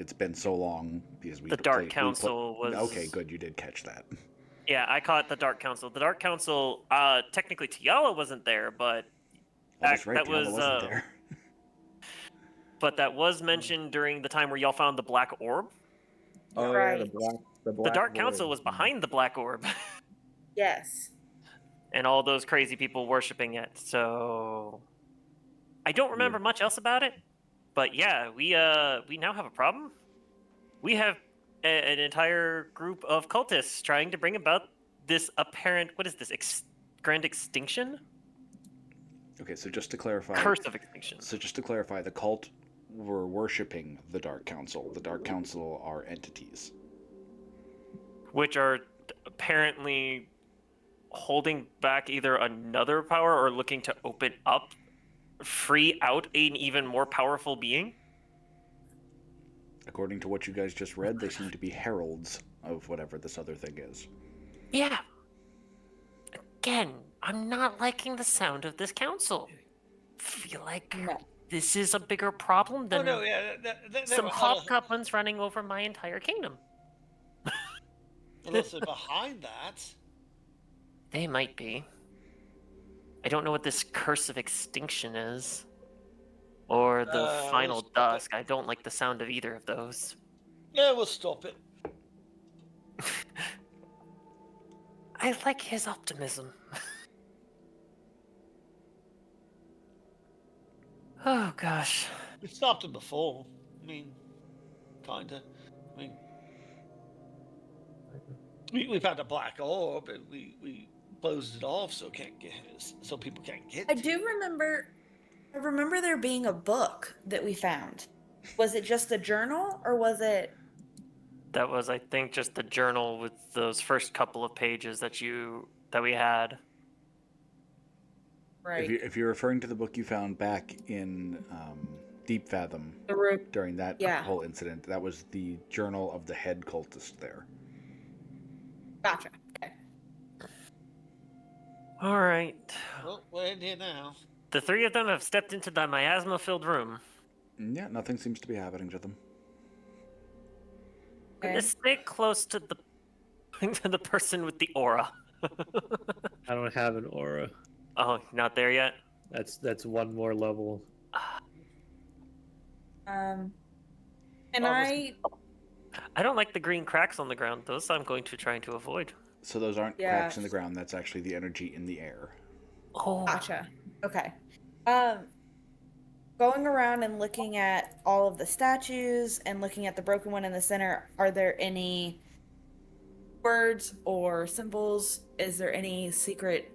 it's been so long because we The Dark Council was... Okay, good, you did catch that. Yeah, I caught the Dark Council. The Dark Council, technically Tiala wasn't there, but Oh, that's right, that Tiala was wasn't there. but that was mentioned during the time where y'all found the Black Orb. Oh yeah, the Right. black. The Dark void. Council was behind the Black Orb, Yes. and all those crazy people worshiping it. So I don't remember much else about it, but yeah, we now have a problem. We have an entire group of cultists trying to bring about this apparent, what is this, grand extinction? Okay, so just to clarify, Curse of extinction. the cult were worshipping the Dark Council. The Dark Council are entities. Which are apparently holding back either another power or looking to open up, free out an even more powerful being. According to what you guys just read, they seem to be heralds of whatever this other thing is. Yeah. Again, I'm not liking the sound of this council. Feel like No. this is a bigger problem Oh than no, yeah, some hobgoblins running over my entire kingdom. Unless they're behind that. They might be. I don't know what this curse of extinction is. Or the final let's stop dusk. I don't like the sound of either of those. Yeah, we'll stop it. I like his optimism. Oh gosh. We stopped it before. I mean, kinda. I mean, we've had a black orb, and we closed it off so people can't get. I do remember. I remember there being a book that we found. Was it just a journal, or was it? That was, I think, just the journal with those first couple of pages that we had. Right. If you're referring to the book you found back in Deep Fathom The room. during that Yeah. whole incident, that was the journal of the head cultist there. Gotcha. Okay. All right. Well, we're in here now. The three of them have stepped into the miasma-filled room. Yeah, nothing seems to be happening to them. I'm gonna stay close to the to the person with the aura. I don't have an aura. Oh, not there yet? That's one more level. And Obviously. I don't like the green cracks on the ground. Those I'm going to try to avoid. So those aren't Yeah. cracks in the ground, that's actually the energy in the air. Oh. Gotcha. Okay. Going around and looking at all of the statues and looking at the broken one in the center, are there any words or symbols? Is there any secret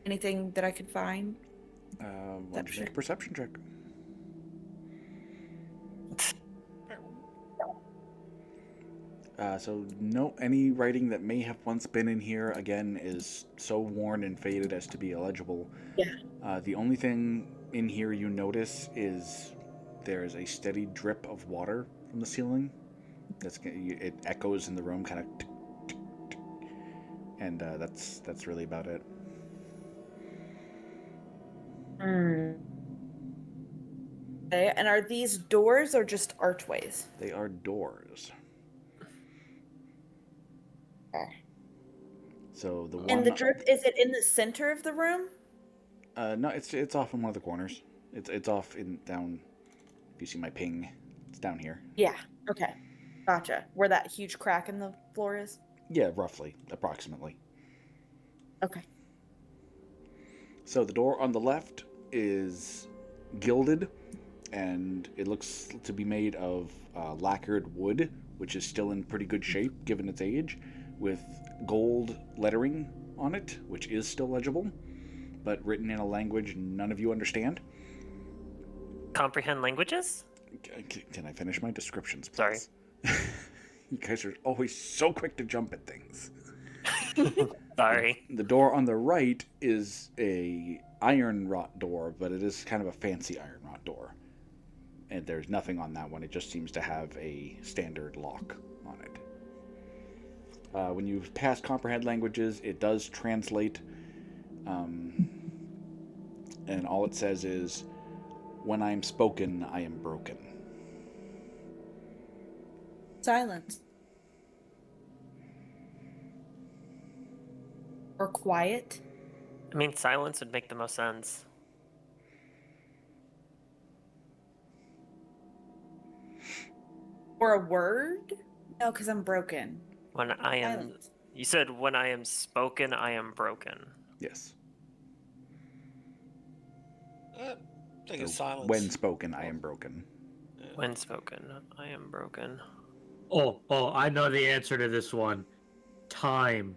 anything that I could find? Why don't you make a perception check? So any writing that may have once been in here, again, is so worn and faded as to be illegible. Yeah. The only thing in here you notice is there's a steady drip of water from the ceiling. It echoes in the room, kind of, and that's really about it. Okay, and are these doors or just archways? They are doors. Okay. So the one. And the drip, is it in the center of the room? No, it's off in one of the corners. It's off down. If you see my ping, it's down here. Yeah. Okay. Gotcha. Where that huge crack in the floor is? Yeah, roughly, approximately. Okay. So the door on the left is gilded, and it looks to be made of lacquered wood, which is still in pretty good shape given its age, with gold lettering on it, which is still legible, but written in a language none of you understand. Comprehend languages? Can I finish my descriptions, please? Sorry. You guys are always so quick to jump at things. Sorry. The door on the right is a iron wrought door, but it is kind of a fancy iron wrought door. And there's nothing on that one. It just seems to have a standard lock on it. When you pass comprehend languages, it does translate. And all it says is, "When I am spoken, I am broken." silence? Or quiet? I mean, silence would make the most sense. Or a word? No, because I'm broken. When I am. Silence. You said when I am spoken, I am broken. Yes. I think Or it's silence. when spoken, I am broken. Yeah. When spoken, I am broken. Oh, I know the answer to this one. Time.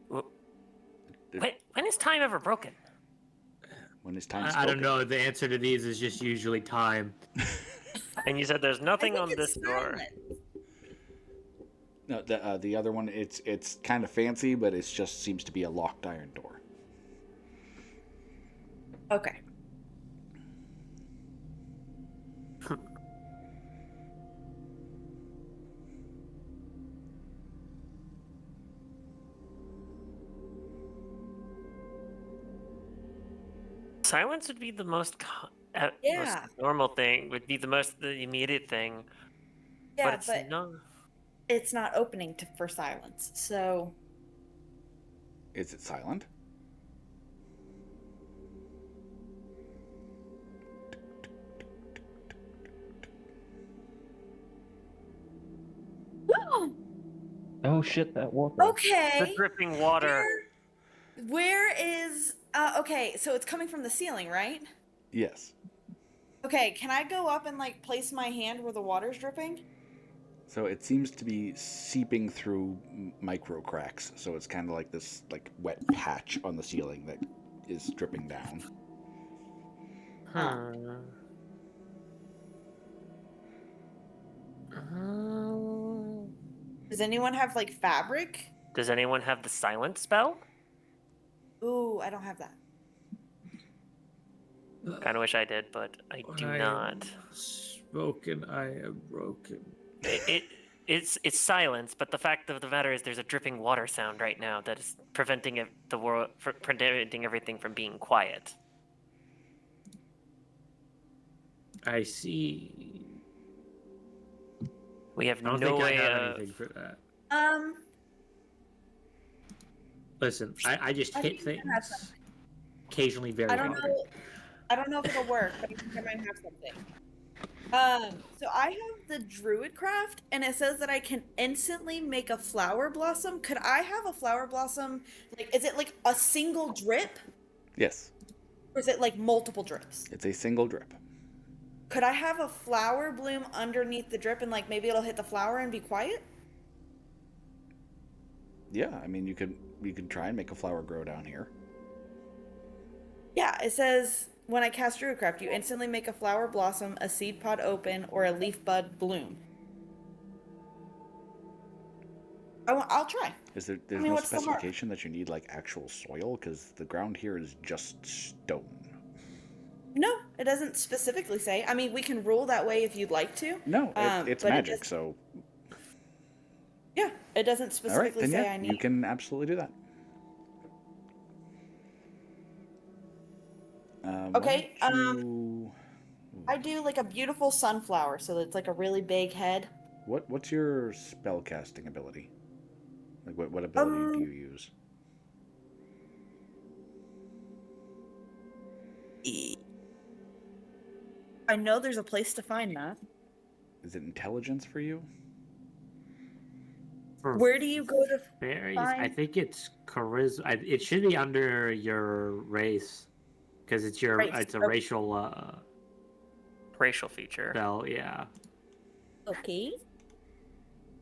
When is time ever broken? When is time I spoken? don't know. The answer to these is just usually time. And you said there's I nothing think on it's this door. silence. No, the other one, it's kind of fancy, but it just seems to be a locked iron door. Okay. Silence would be the most most Yeah. normal thing. Would be the immediate thing. Yeah, But it's not. it's not opening for silence. So Is it silent? Oh shit, that water. The okay. dripping water. Where is okay, so it's coming from the ceiling, right? Yes. Okay, can I go up and like place my hand where the water's dripping? So it seems to be seeping through micro cracks. So it's kind of like this like wet patch on the ceiling that is dripping down. Does anyone have like fabric? Does anyone have the silence spell? Ooh, I don't have that. Kind of wish I did, but I do not. Spoken, I am broken. It's silence, but the fact of the matter is there's a dripping water sound right now that is preventing preventing everything from being quiet. I see. We have I don't no think I way have of. anything for that. Um, Listen, I just I hit think I have things something. occasionally very I don't hard. know. I don't know if it'll work, but I think I might have something. So I have the Druid Craft, and it says that I can instantly make a flower blossom. Could I have a flower blossom? Like, is it like a single drip, Yes. or is it like multiple drips? It's a single drip. Could I have a flower bloom underneath the drip, and like maybe it'll hit the flower and be quiet? Yeah, I mean you could try and make a flower grow down here. Yeah, it says when I cast Druidcraft, you instantly make a flower blossom, a seed pod open, or a leaf bud bloom. I'll try. There's mean, no what's the mark? specification that you need like actual soil because the ground here is just stone. No, it doesn't specifically say. I mean, we can rule that way if you'd like to. No, it's but magic, so yeah, it doesn't all right, specifically then say yeah, I need. you can absolutely do that. Okay, why don't you- I do like a beautiful sunflower, so it's like a really big head. What's your spell casting ability? Like what ability do you use? I know there's a place to find that. Is it intelligence for you? For Where do you go to fairies, I find? think it's charisma. It should be under your race, because it's Race, it's a okay. Racial feature. spell. Yeah, Okay.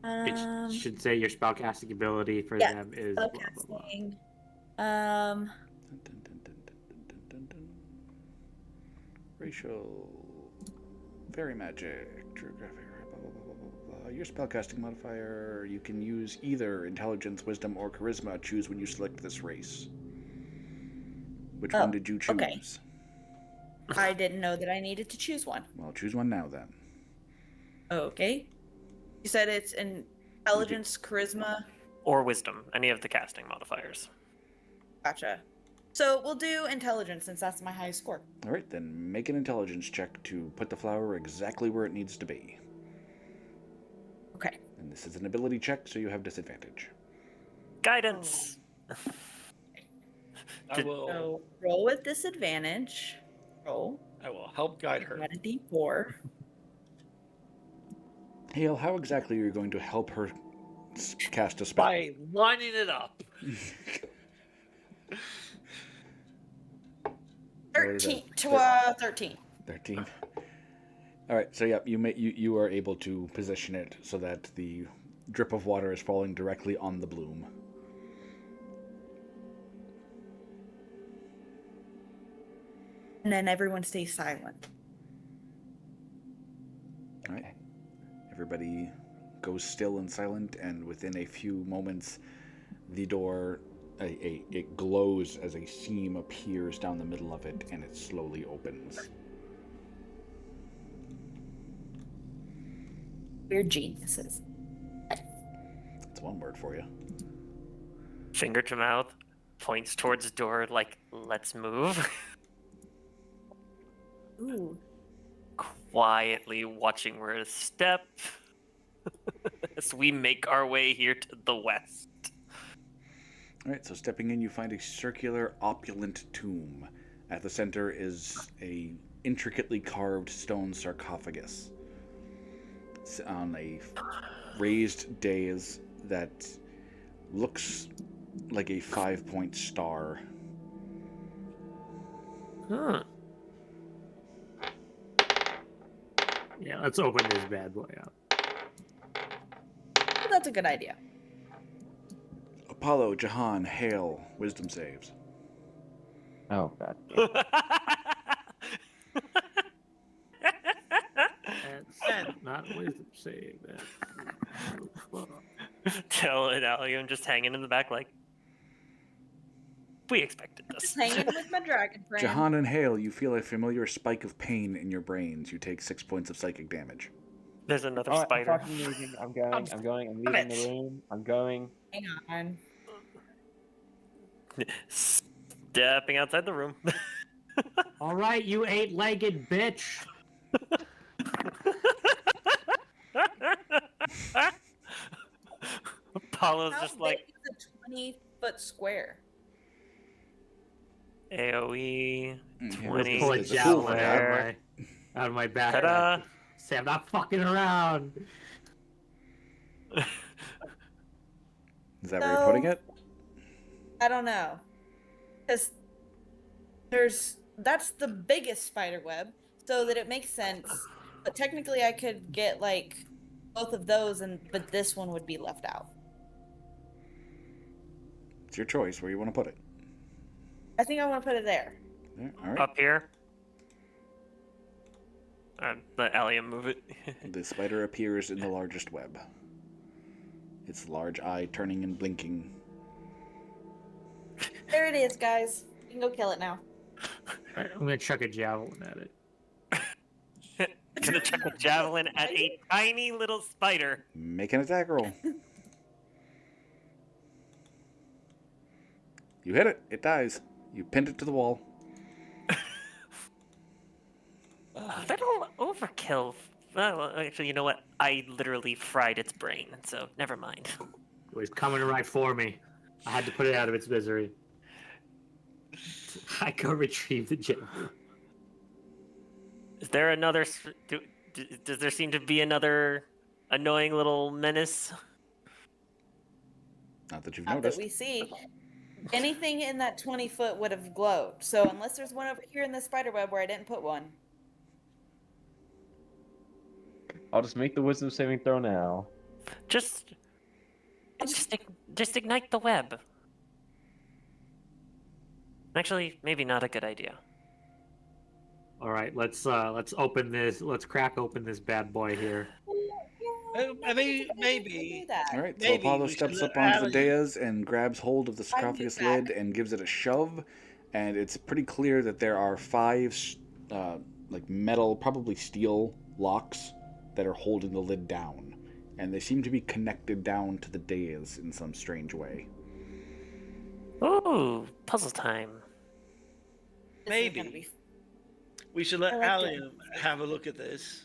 it should say your spellcasting ability for yeah, them is blah blah blah. spellcasting. Dun, dun, dun, dun, dun, dun, dun, dun. Racial fairy magic, geographic, blah, blah, blah, blah, blah, blah. Your spellcasting modifier, you can use either intelligence, wisdom, or charisma. Choose when you select this race. Which one did you choose? Okay. I didn't know that I needed to choose one. Well, choose one now then. Okay. You said it's intelligence, charisma. Or wisdom, any of the casting modifiers. Gotcha. So we'll do intelligence since that's my highest score. All right, then make an intelligence check to put the flower exactly where it needs to be. This is an ability check, so you have disadvantage. Guidance. I will. So roll with disadvantage. Roll. I will help guide her. Got a D4. Hale, how exactly are you going to help her cast a spell? By lining it up. 13. 13. 13. All right, so yeah, you are able to position it so that the drip of water is falling directly on the bloom. And then everyone stays silent. All right. Everybody goes still and silent, and within a few moments, the door, it glows as a seam appears down the middle of it, and it slowly opens. We're geniuses. That's one word for you. Finger to mouth, points towards the door like, let's move. Ooh. Quietly watching where to step as we make our way here to the west. All right, so stepping in, you find a circular, opulent tomb. At the center is a intricately carved stone sarcophagus. It's on a raised dais that looks like a 5-point star. Huh. Yeah, let's open this bad boy up. Well, that's a good idea. Apollo, Jahan, Hale, wisdom saves. Oh, God. That's not wisdom save. Tell it, Allium just hanging in the back like, we expected Just this. hanging with my dragon friend. Jahan and Hale, you feel a familiar spike of pain in your brains. You take 6 points of psychic damage. There's another I'm spider. fucking leaving. I'm leaving the room. I'm going. Hang on. Stepping outside the room. All right, you 8-legged bitch. Apollo's How just big like, is a 20-foot square? AoE, Mm, 20. Pull a It's a javelin tool, out of my backpack. Ta-da! Say I'm not fucking around. Is that where you're putting it? I don't know. Because that's the biggest spider web, so that it makes sense. But technically I could get like both of those, but this one would be left out. It's your choice where you want to put it. I think I want to put it there. There, all right. Up here. Let Allium move it. The spider appears in the largest web. Its large eye turning and blinking. There it is, guys. You can go kill it now. All right, I'm gonna chuck a javelin at it. Gonna chuck a javelin at a tiny little spider. Make an attack roll. You hit it. It dies. You pinned it to the wall. A little overkill. Well, actually, you know what? I literally fried its brain, so never mind. It was coming right for me. I had to put it out of its misery. I go retrieve the javelin. Is there another? Does there seem to be another annoying little menace? Not that you've Not noticed. that we see. Anything in that 20-foot would have glowed. So unless there's one over here in the spider web where I didn't put one. I'll just make the wisdom saving throw now. Just ignite the web. Actually, maybe not a good idea. All right, let's open this. Let's crack open this bad boy here. I mean, maybe. All right, so Maybe Apollo we steps should up let onto the Allie- dais and grabs hold of the sarcophagus back. lid and gives it a shove. And it's pretty clear that there are 5 like metal, probably steel locks that are holding the lid down. And they seem to be connected down to the dais in some strange way. Ooh, puzzle time. This is gonna Maybe. We should let I like it. Allium have a look at this.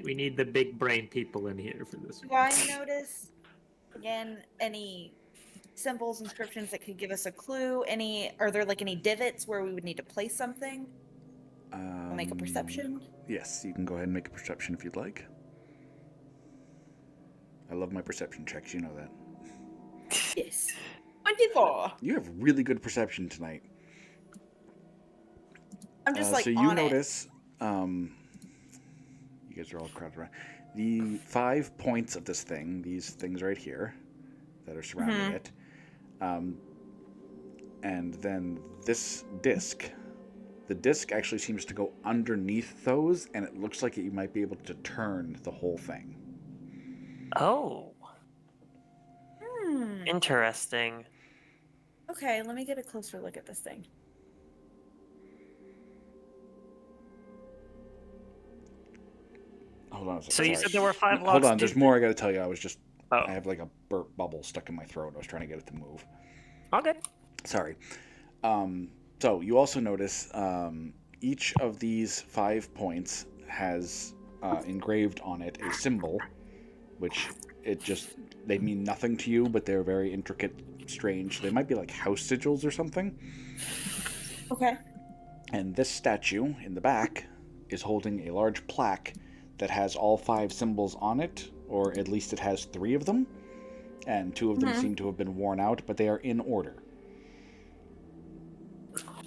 We need the big brain people in here for this Do one. I notice again any symbols, inscriptions that could give us a clue? Are there like any divots where we would need to place something? I'll make a perception. Yes, you can go ahead and make a perception if you'd like. I love my perception checks, you know that. Yes. 24. You have really good perception tonight. I'm just like so you on notice, you guys are all crowded around. The 5 points of this thing, these things right here, that are surrounding it, and then this disc. The disc actually seems to go underneath those, and it looks like you might be able to turn the whole thing. Oh, it. interesting. Okay, let me get a closer look at this thing. Hold on a second. So you sorry. said there were 5 logs. Hold on, there's more I gotta tell you. Oh, I have like a burp bubble stuck in my throat. I was trying to get it to move. all good. Sorry. So you also notice each of these 5 points has engraved on it a symbol, which they mean nothing to you, but they're very intricate, strange. They might be like house sigils or something. Okay. And this statue in the back is holding a large plaque that has all 5 symbols on it, or at least it has 3 of them, and 2 of them seem to have been worn out, but they are in order.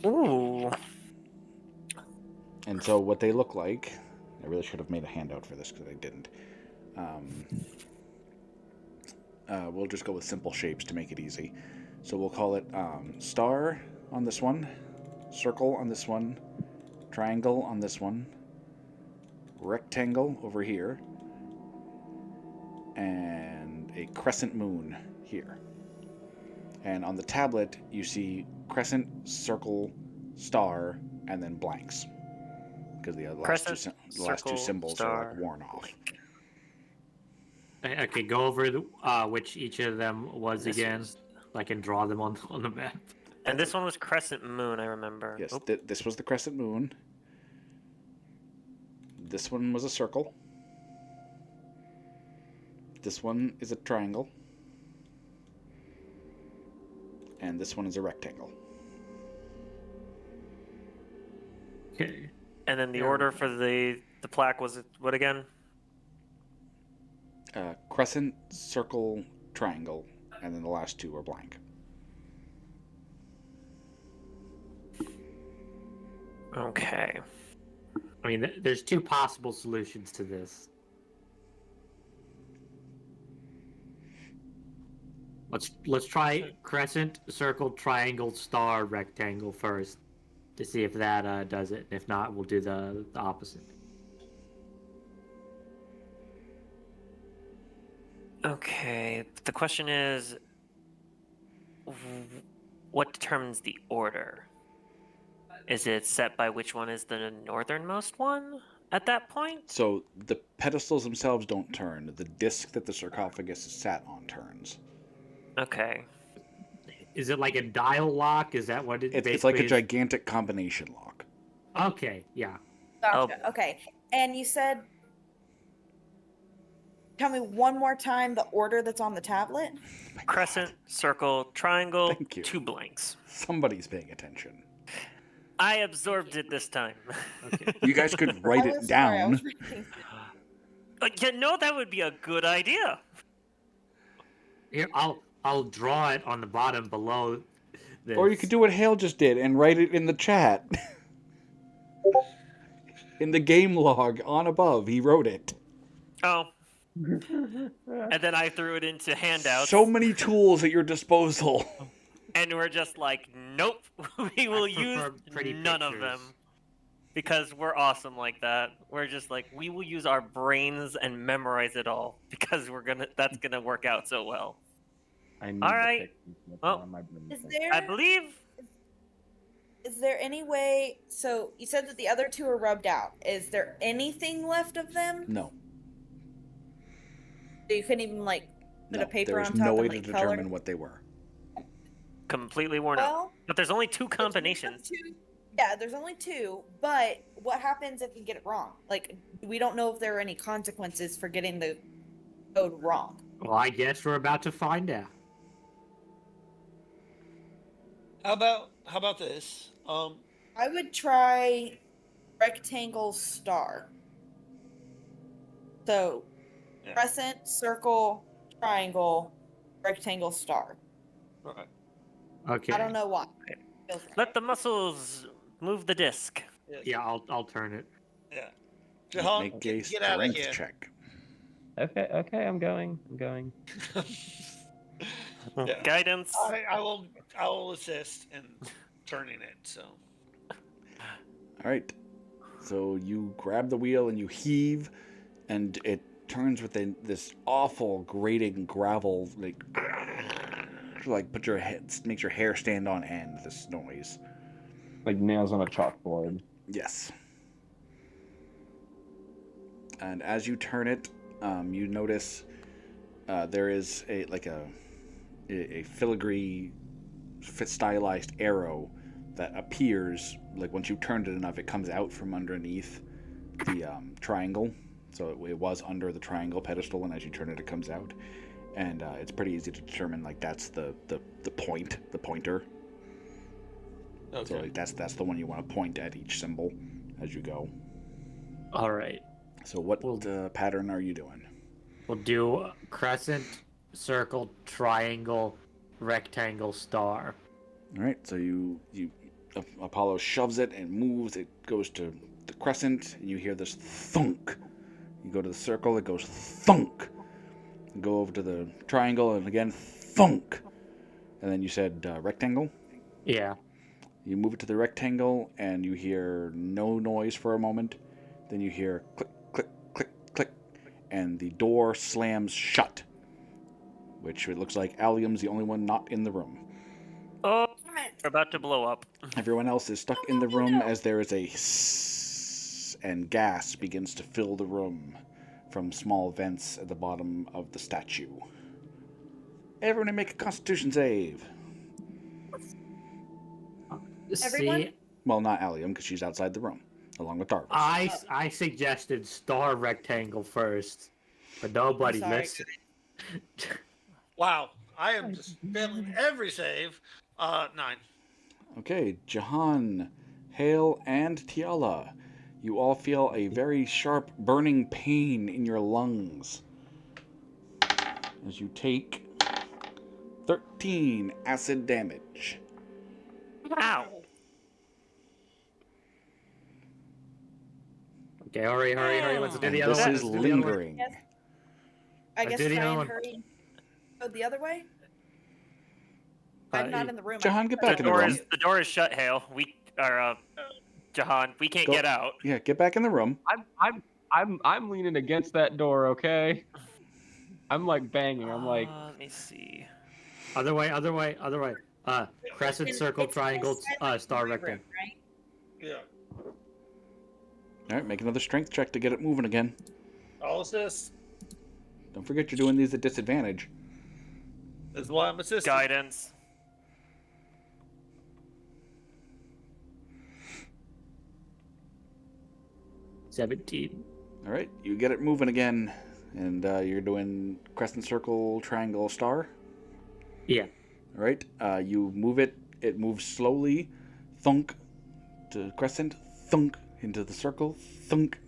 Ooh. And so what they look like, I really should have made a handout for this because I didn't. We'll just go with simple shapes to make it easy. So we'll call it star on this one, circle on this one, triangle on this one, rectangle over here, and a crescent moon here. And on the tablet, you see crescent, circle, star, and then blanks. Because the last two symbols are like worn off. Okay, go over which each of them was again. I can draw them on the map. And this one was Crescent Moon, I remember. Yes, this was the crescent moon. This one was a circle. This one is a triangle. And this one is a rectangle. Okay. And then the order for the plaque was what again? Crescent, circle, triangle, and then the last 2 are blank. Okay. I mean, there's 2 possible solutions to this. Let's try crescent, circle, triangle, star, rectangle first to see if that does it. If not, we'll do the opposite. Okay. The question is, what determines the order? Is it set by which one is the northernmost one at that point? So the pedestals themselves don't turn. The disc that the sarcophagus is sat on turns. Okay. Is it like a dial lock? Is that what It's like a gigantic combination lock. Okay, yeah. Gotcha. Okay. And you said, tell me one more time the order that's on the tablet. Crescent, circle, triangle, Thank you. 2 blanks. Somebody's paying attention. I absorbed it this time. Okay. You guys could write it Sorry, I down. was reading. That would be a good idea. Here, I'll draw it on the bottom below this. Or you could do what Hale just did and write it in the chat. In the game log on above, he wrote it. Oh. And then I threw it into handouts. So many tools at your disposal. And we're just like, nope, we will use none of them. Because we're awesome like that. We're just like, we will use our brains and memorize it all. Because that's gonna work out so well. I need All right. Well, my brain Is thing. there? I believe Is there any way? So you said that the other 2 are rubbed out. Is there anything left of them? No. So you couldn't even like put No, a paper there's on top no way and to like determine color? what they were. completely worn out. Well, But there's only 2 it's one of combinations. 2 Yeah, there's only 2, but what happens if you get it wrong? Like, we don't know if there are any consequences for getting the code wrong. Well, I guess we're about to find out. How about this? I would try rectangle star. So Yeah. crescent, circle, triangle, rectangle, star. All right. Okay. I don't know why. Feels right. Let the muscles move the disc. Yes. Yeah, I'll turn it. Yeah. Jahan, Make a get out of strength here. check. Okay, I'm going. Yeah. Guidance. I will assist in turning it. So. All right. So you grab the wheel and you heave, and it turns with this awful grating gravel, like put your head, makes your hair stand on end. This noise. Like nails on a chalkboard. Yes. And as you turn it, you notice there is a filigree, stylized arrow that appears. Like once you turned it enough, it comes out from underneath the triangle. So it was under the triangle pedestal, and as you turn it, it comes out. And it's pretty easy to determine like that's the pointer. Okay. So like, that's the one you want to point at each symbol as you go. All right. So what Well- pattern are you doing? We'll do crescent, circle, triangle, rectangle, star. All right. So Apollo shoves it and moves. It goes to the crescent, and you hear this thunk. You go to the circle, it goes thunk. You go over to the triangle, and again thunk. And then you said rectangle. Yeah. You move it to the rectangle, and you hear no noise for a moment. Then you hear click, click, click, click, and the door slams shut. Which it looks like Allium's the only one not in the room. Oh, we're about to blow up. Everyone else is stuck in the room as there is a hiss, and gas begins to fill the room from small vents at the bottom of the statue. Everyone make a Constitution save. Everyone? See, Well, not Allium, because she's outside the room, along with Darvis. I suggested star rectangle first, but nobody sorry. listened. Wow. I am just failing every save. 9. Okay, Jahan, Hale, and Tiala. You all feel a very sharp, burning pain in your lungs as you take 13 acid damage. Ow. Okay, hurry! Let's do And the other this one. is Let's do the other one. lingering. Yes. I guess do the try other and one. hurry. Go the other way? Uh, I'm not in the room. Jahan, get back The in the room. the door is shut, Hale. We are Jahan, we can't Go- get out. Yeah, get back in the room. I'm leaning against that door, okay? I'm like banging. I'm like, Let me see. Other way. Crescent, And circle, it's triangle, silent star, in my room, rectangle. right? Yeah. All right, make another strength check to get it moving again. I'll assist. Don't forget you're doing these at disadvantage. That's why I'm assisting. Guidance. $17. All right, you get it moving again, and you're doing crescent, circle, triangle, star. Yeah. All right, you move it. It moves slowly, thunk to crescent, thunk into the circle, thunk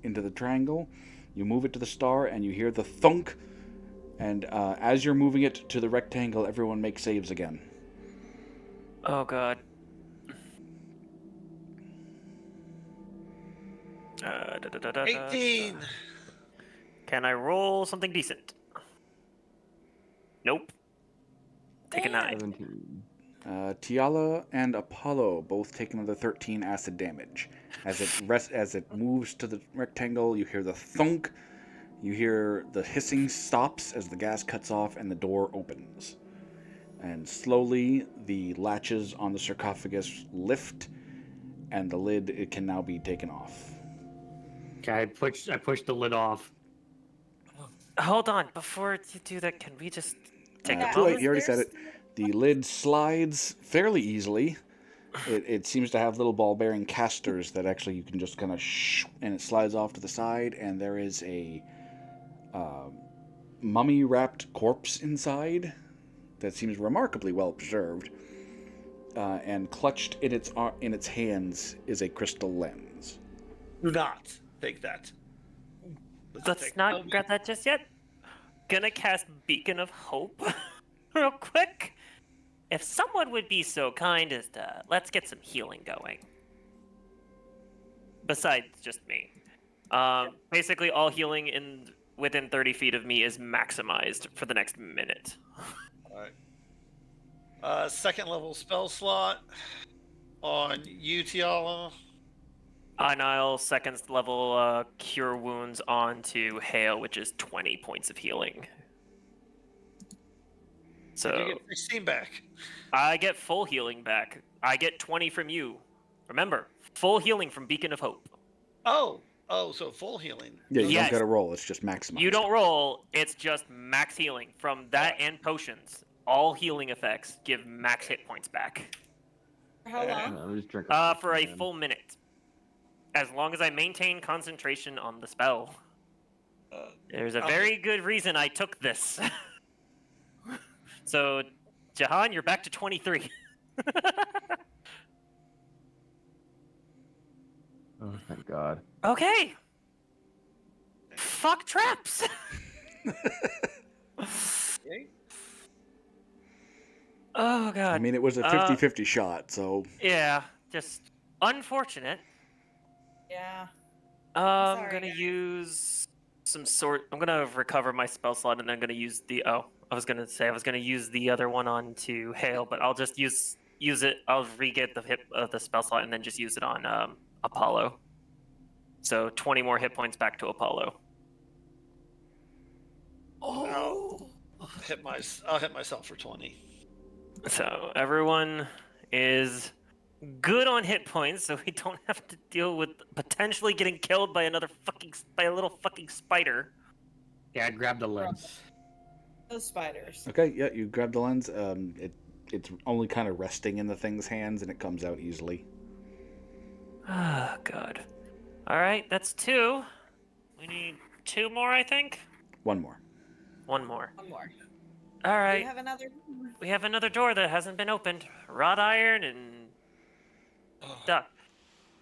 into the triangle. You move it to the star, and you hear the thunk. And as you're moving it to the rectangle, everyone make saves again. Oh god. 18. Can I roll something decent? Nope. Take a Damn. 9. 17. Tiala and Apollo both take another 13 acid damage. As it moves to the rectangle, you hear the thunk. You hear the hissing stops as the gas cuts off and the door opens. And slowly, the latches on the sarcophagus lift, and the lid it can now be taken off. Okay, I pushed the lid off. Hold on, before you do that, can we just take a Too late, moment? you already said it. The lid slides fairly easily, It seems to have little ball-bearing casters that actually you can just kind of and it slides off to the side, and there is a mummy-wrapped corpse inside that seems remarkably well preserved. And clutched in its hands is a crystal lens. Do not take that. Let's take not grab that just yet. Gonna cast Beacon of Hope real quick. If someone would be so kind as to let's get some healing going. Besides just me. Basically, all healing within 30 feet of me is maximized for the next minute. Alright. Second level spell slot on you, Tiala. And I'll second level Cure Wounds onto Hail, which is 20 points of healing. So You get 16 back. I get full healing back. I get 20 from you. Remember, full healing from Beacon of Hope. Oh, so full healing. Yeah, you Yes. don't got to roll. It's just maximized. You don't roll, it's just max healing. From that and potions, all healing effects give max hit points back. How long? I'm just drinking. For a full minute. As long as I maintain concentration on the spell. There's a very good reason I took this. So, Jahan, you're back to 23. Oh, thank God. Okay. Fuck traps. Okay. Oh god. I mean, it was a 50-50 shot, so... Yeah, just unfortunate. Yeah. I'm sorry, gonna guys. use some sort. I'm gonna recover my spell slot, and then I'm gonna use the. Oh, I was gonna use the other one on to Hail, but I'll just use it. I'll re-get the hit of the spell slot, and then just use it on Apollo. So 20 more hit points back to Apollo. Oh. I'll hit myself for 20. So everyone is good on hit points, so we don't have to deal with potentially getting killed by a little fucking spider. Yeah, I grabbed the lens. Those spiders. Okay, yeah, you grab the lens. It's only kind of resting in the thing's hands, and it comes out easily. Ah, God. All right, that's 2. We need 2 more, I think. One more. 1 more. One more. All We right. have another. We have another door that hasn't been opened. Wrought iron and stuff.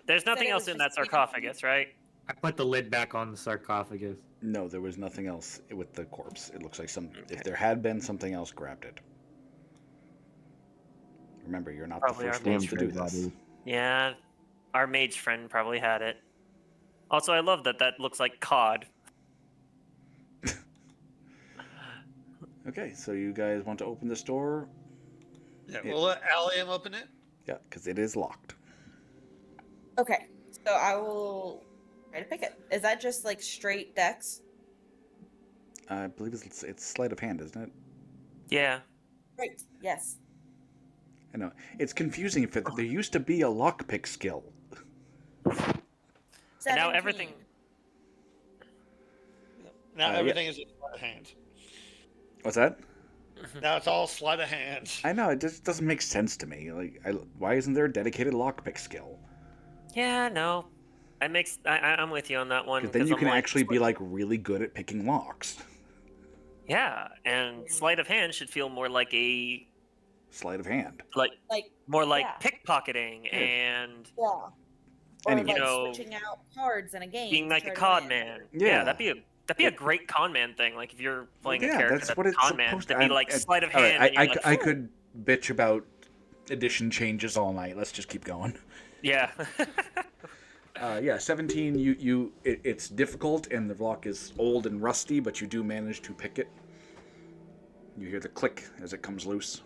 There's nothing it else was in that just being- sarcophagus, right? I put the lid back on the sarcophagus. No, there was nothing else with the corpse. It looks like if there had been, something else grabbed it. Remember, you're not Probably the first our ones to do dead this. body. Yeah, our mage friend probably had it. Also, I love that looks like cod. Okay, so you guys want to open this door? Yeah, we'll let Allium open it. Yeah, because it is locked. Okay, so I will try to pick it. Is that just like straight dex? I believe it's sleight of hand, isn't it? Yeah. Right. Yes. I know. It's confusing. There used to be a lockpick skill. And now 17. everything. Now yeah. everything is in sleight of hand. What's that? Now it's all sleight of hand. I know, it just doesn't make sense to me. Why isn't there a dedicated lockpick skill? Yeah, no. I'm with you on that one. Because then you I'm can like, actually be really good at picking locks. Yeah, and sleight of hand should feel more like a Sleight of hand. Like more like yeah. pickpocketing and Yeah. Or Anyway. like You know, switching out cards in a game. being to like a try to con win. man. Yeah. That'd be a great con man thing. Like if you're playing a Yeah, character that's what it's con man, supposed to to be and- like and- sleight of all right, hand. and you're like, I "Ooh." could bitch about edition changes all night. Let's just keep going. Yeah. Yeah, 17. It's difficult, and the lock is old and rusty, but you do manage to pick it. You hear the click as it comes loose.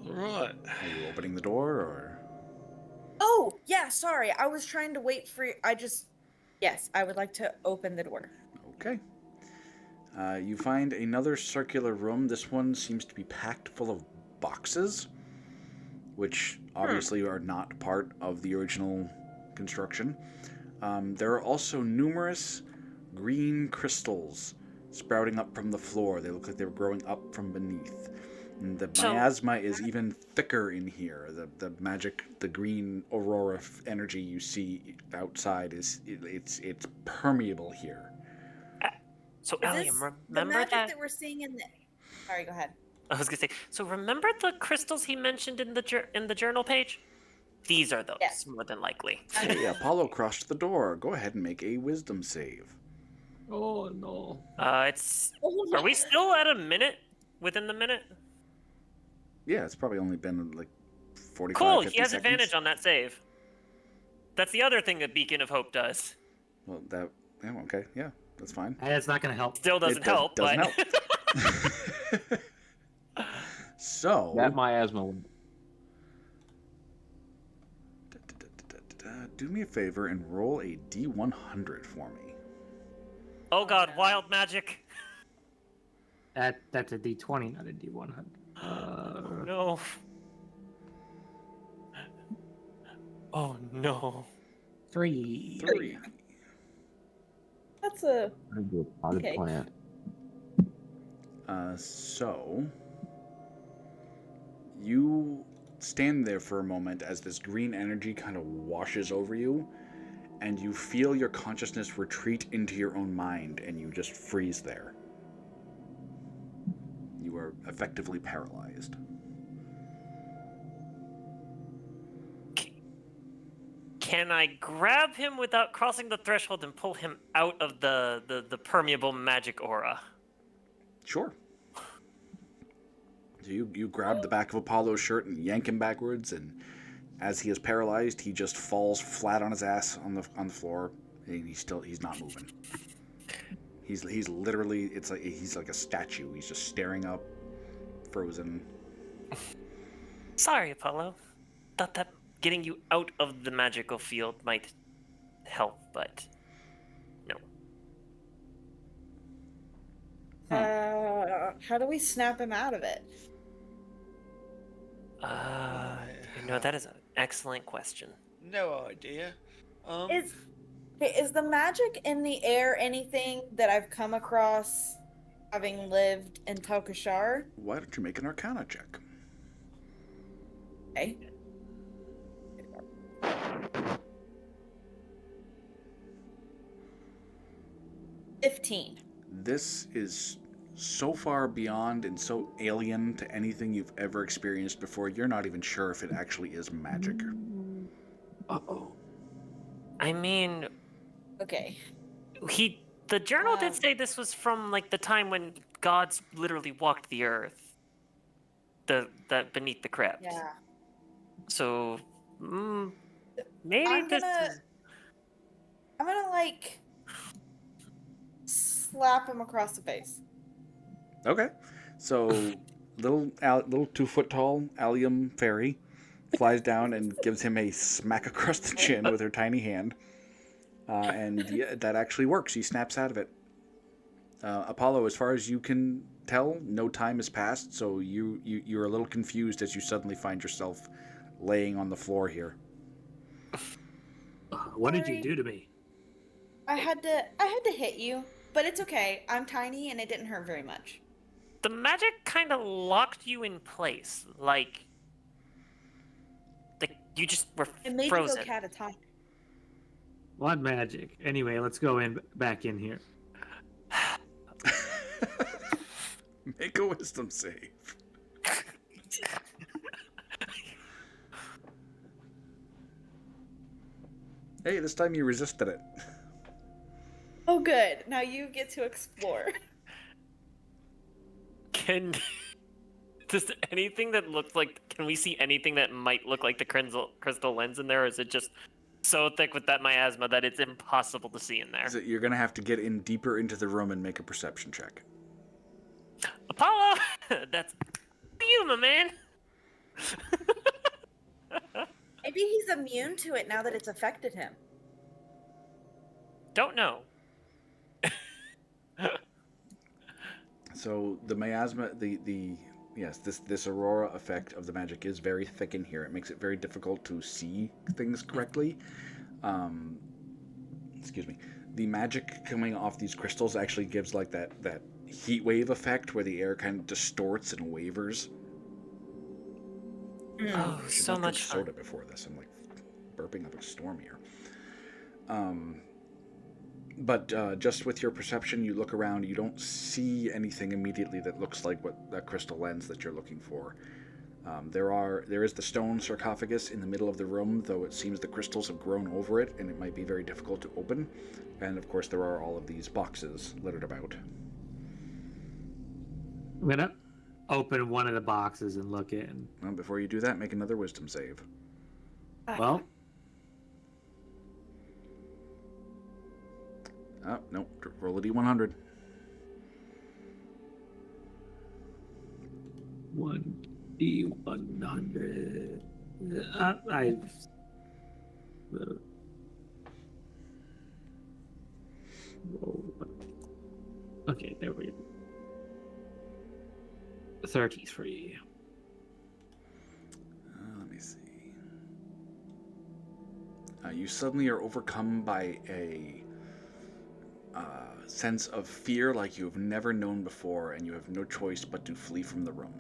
Right. Are you opening the door, or? Oh yeah, sorry. I was trying to wait for. Yes, I would like to open the door. Okay. You find another circular room. This one seems to be packed full of boxes, which obviously are not part of the original construction. There are also numerous green crystals sprouting up from the floor. They look like they were growing up from beneath. And the So- miasma is even thicker in here. The magic, the green aurora energy you see outside it's permeable here. So, Is Allium, this the remember magic that? that we're seeing in the? Sorry, go ahead. I was gonna say. So, remember the crystals he mentioned in the journal page? These are those, Yes. more than likely. Hey, Apollo crossed the door. Go ahead and make a wisdom save. Oh no. It's. Are we still at a minute? Within the minute? Yeah, it's probably only been like 45, Cool. 50 He has seconds. advantage on that save. That's the other thing that Beacon of Hope does. Well, yeah, okay, yeah, that's fine. Hey, it's not going to help. Still doesn't help, doesn't but help. So, That miasma. do me a favor and roll a D100 for me. oh god, wild magic. That's a D20, not a D100. No. Oh no. 3. 3. That's a Potted Okay. plant. So, you stand there for a moment as this green energy kind of washes over you, and you feel your consciousness retreat into your own mind, and you just freeze there. You are effectively paralyzed. Can I grab him without crossing the threshold and pull him out of the permeable magic aura? Sure. So you grab the back of Apollo's shirt and yank him backwards, and as he is paralyzed, he just falls flat on his ass on the floor, and he's not moving. He's literally he's like a statue. He's just staring up, frozen. Sorry, Apollo. Thought that getting you out of the magical field might help, but no. how do we snap him out of it? That is an excellent question. No idea. Is the magic in the air anything that I've come across having lived in Telkashar? Why don't you make an Arcana check? Okay. $15. This is so far beyond and so alien to anything you've ever experienced before, you're not even sure if it actually is magic. Uh-oh. I mean, Okay. the journal did say this was from like the time when gods literally walked the earth. That beneath the crypt. Yeah. So maybe this is... I'm gonna like slap him across the face. Okay. So, little 2-foot tall allium fairy flies down and gives him a smack across the chin with her tiny hand. And yeah, that actually works. He snaps out of it. Apollo, as far as you can tell, no time has passed, so you're a little confused as you suddenly find yourself laying on the floor here. What did Sorry. you do to me? I had to hit you, but it's okay. I'm tiny and it didn't hurt very much. The magic kind of locked you in place, like you just were It made frozen. me go catatonic. What magic? Anyway, let's go back in here. Make a wisdom save. Hey, this time you resisted it. Oh, good. Now you get to explore. Does anything that looks like? Can we see anything that might look like the crystal lens in there, or is it just so thick with that miasma that it's impossible to see in there? So you're gonna have to get in deeper into the room and make a perception check. Apollo, that's you, my man. Maybe he's immune to it now that it's affected him. Don't know. So the miasma, yes, this aurora effect of the magic is very thick in here. It makes it very difficult to see things correctly. excuse me, the magic coming off these crystals actually gives like that heat wave effect where the air kind of distorts and wavers. Oh, I should so not drink much fun. soda before this. I'm like burping up a storm here. But just with your perception, you look around, you don't see anything immediately that looks like what that crystal lens that you're looking for. There is the stone sarcophagus in the middle of the room, though it seems the crystals have grown over it, and it might be very difficult to open. And of course, there are all of these boxes littered about. I'm gonna open one of the boxes and look in. Well, before you do that, make another wisdom save. Well, Oh, no, roll a d100. 1d100. Okay, there we go. 33. Let me see. You suddenly are overcome by a sense of fear like you have never known before, and you have no choice but to flee from the room.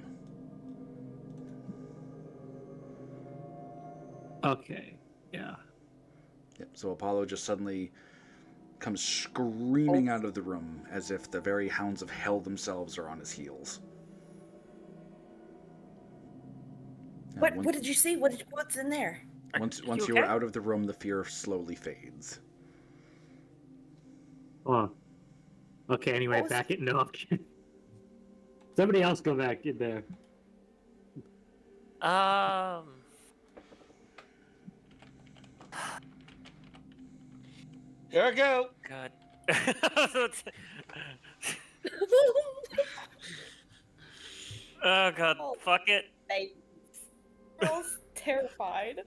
Okay, yeah. Yep, so Apollo just suddenly comes screaming out of the room as if the very hounds of hell themselves are on his heels. What did you see? What's in there? Once You you are okay? out of the room, the fear slowly fades. Oh. Okay, anyway, What was- back it. No, I'm kidding. Somebody else go back in there. Here I go. God. Oh God, Oh. fuck it. Babies. I'm terrified.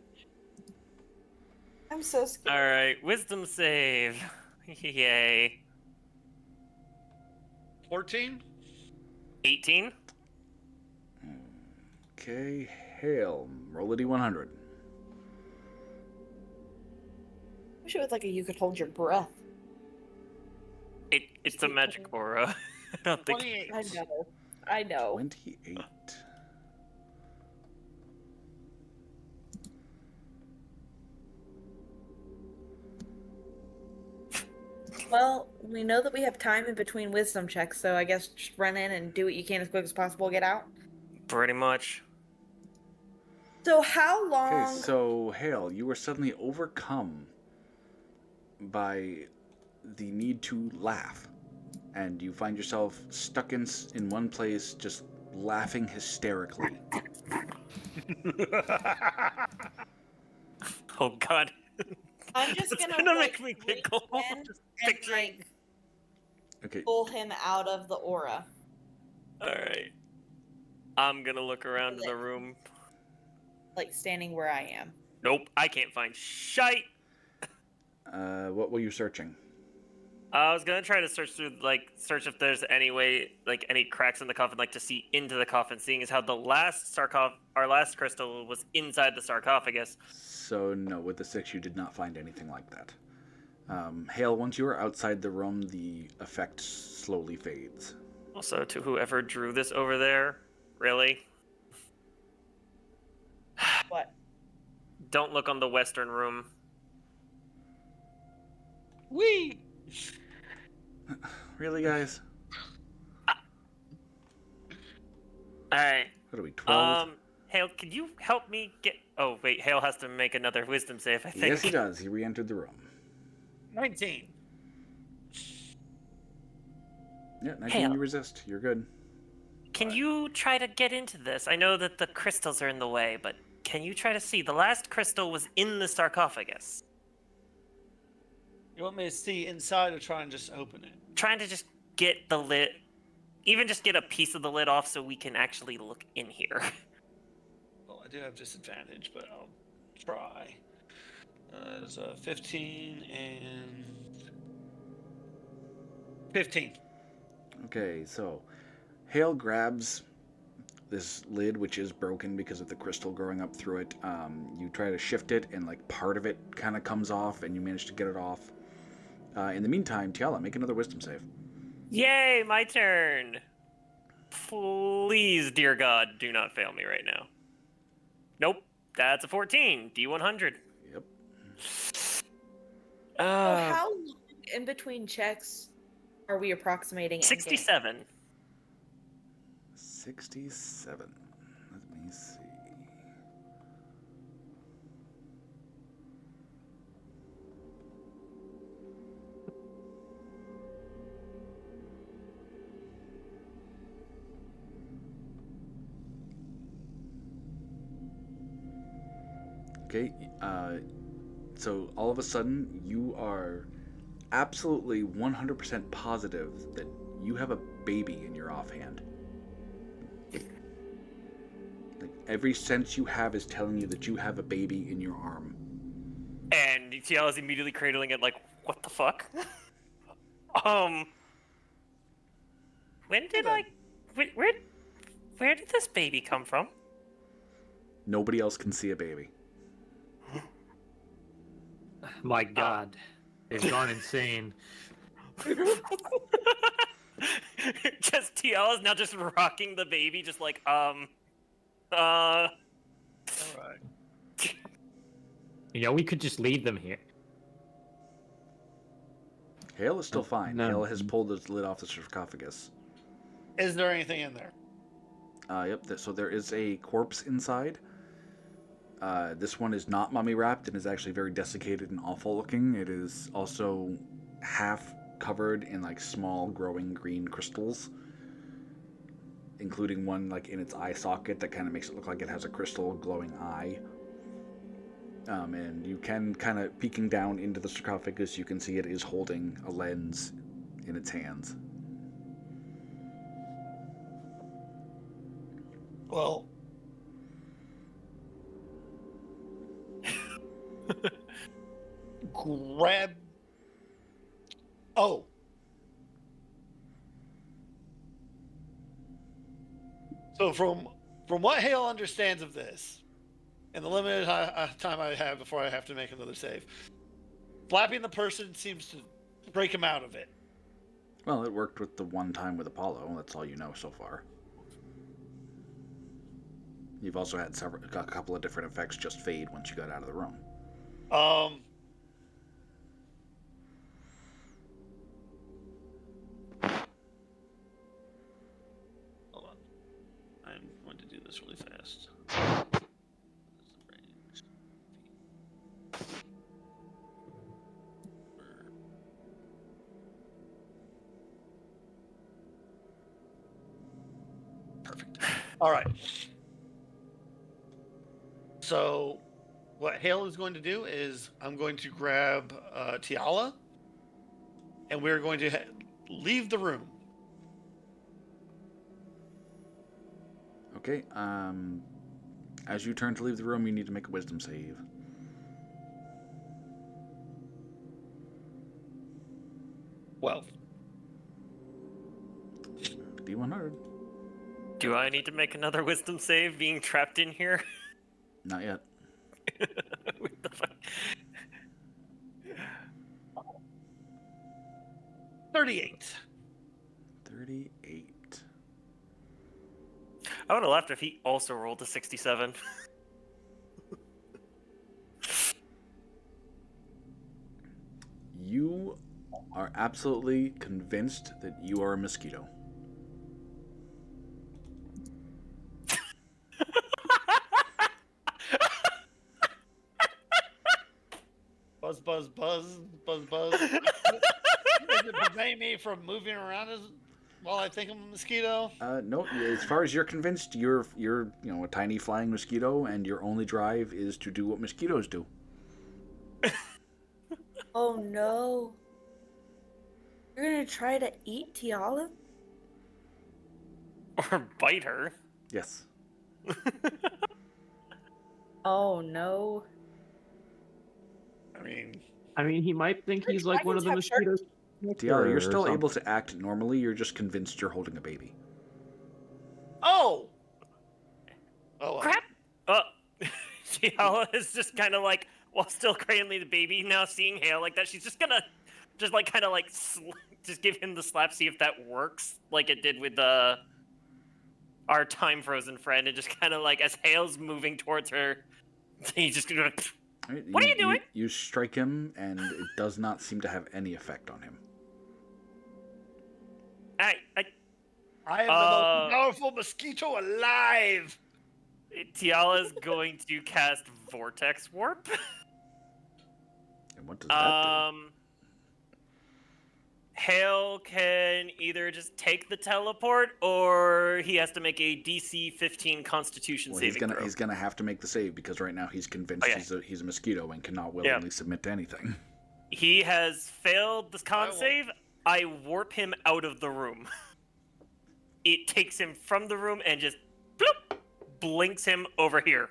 I'm so scared. All right, wisdom save. Yay. 14. 18. Okay, Hale, roll a d100. wish it was like you could hold your breath. It's a magic aura. I don't think. 28. I know. 28. Well, we know that we have time in between wisdom checks, so I guess just run in and do what you can as quick as possible, get out. Pretty much. So how long? Okay, so Hale, you were suddenly overcome by the need to laugh, and you find yourself stuck in one place, just laughing hysterically. Oh God. I'm just It's gonna gonna like, make me reach giggle. in Just and picturing. like Okay, pull him out of the aura. All right. I'm gonna look around the Like- room. Like standing where I am. Nope, I can't find shite. what were you searching? I was gonna try to search if there's any way, like any cracks in the coffin, like to see into the coffin, seeing as how the last our last crystal was inside the sarcophagus. So no, with the 6 you did not find anything like that. Hale, once you are outside the room, the effect slowly fades. Also, to whoever drew this over there, really, What? don't look on the western room. Wee. Really, guys? All right. What are we, 12? Hale, could you help me get? Oh wait, Hale has to make another wisdom save, I think. Yes, he does. He re-entered the room. 19. Yeah, 19 Hale. you resist. You're good. Can you try to get into this? I know that the crystals are in the way, but can you try to see? The last crystal was in the sarcophagus. You want me to see inside or try and just open it? Trying to just get the lid, even just get a piece of the lid off so we can actually look in here. Well, I do have disadvantage, but I'll try. It's 15 and 15. Okay, so Hale grabs this lid, which is broken because of the crystal growing up through it. You try to shift it, and like part of it kind of comes off, and you manage to get it off. In the meantime, Tiala, make another wisdom save. Yay, my turn. Please, dear God, do not fail me right now. Nope, that's a 14. D100. Yep. So how long in between checks are we approximating? endgame? 67. 67. Let me see. Okay, so all of a sudden you are absolutely 100% positive that you have a baby in your offhand. Like every sense you have is telling you that you have a baby in your arm. And TL is immediately cradling it like, what the fuck? When did I... Where did this baby come from? Nobody else can see a baby. My God, they've gone insane. Just TL is now just rocking the baby, just like, All right. You know, we could just leave them here. Hale is still fine. no. Hale has pulled the lid off the sarcophagus. Is there anything in there? Yep, so there is a corpse inside. This one is not mummy wrapped and is actually very desiccated and awful looking. It is also half covered in like small growing green crystals, including one like in its eye socket that kind of makes it look like it has a crystal glowing eye. And you can kind of peeking down into the sarcophagus, you can see it is holding a lens in its hands. Well, grab. Oh. So from what Hale understands of this, and the limited time I have before I have to make another save, slapping the person seems to break him out of it. Well, it worked with the one time with Apollo. That's all you know so far. You've also had a couple of different effects just fade once you got out of the room. Hold on. I'm going to do this really fast. Perfect. All right. So, what Hale is going to do is I'm going to grab Tiala, and we're going to leave the room. Okay, as you turn to leave the room, you need to make a wisdom save. Well, D100. do I need to make another wisdom save being trapped in here? Not yet. What the fuck? 38. 38. I would have left if he also rolled a 67. You are absolutely convinced that you are a mosquito. Buzz, buzz, buzz, buzz, buzz. Does it prevent me from moving around while I think I'm a mosquito? No, as far as you're convinced, you're a tiny flying mosquito, and your only drive is to do what mosquitoes do. Oh no. You're gonna try to eat Tiala? Or bite her. Yes. Oh no. I mean, he might think he's like one of the mosquitoes. Tiala, you're still able to act normally. You're just convinced you're holding a baby. oh! Oh, well. Crap! Tiala is just kind of like, while still cradling the baby, now seeing Hale like that, she's just gonna Just like kind of like just give him the slap, see if that works, like it did with our time frozen friend, and just kind of like as Hale's moving towards her, he's just gonna. Right, What are you doing? You strike him, and it does not seem to have any effect on him. I am the most powerful mosquito alive. Tiala's going to cast Vortex Warp. And what does that do? Hale can either just take the teleport, or he has to make a DC 15 Constitution Well, saving throw. he's gonna have to make the save because right now he's convinced he's a mosquito and cannot willingly submit to anything. He has failed the con save. I warp him out of the room. It takes him from the room and just bloop, blinks him over here.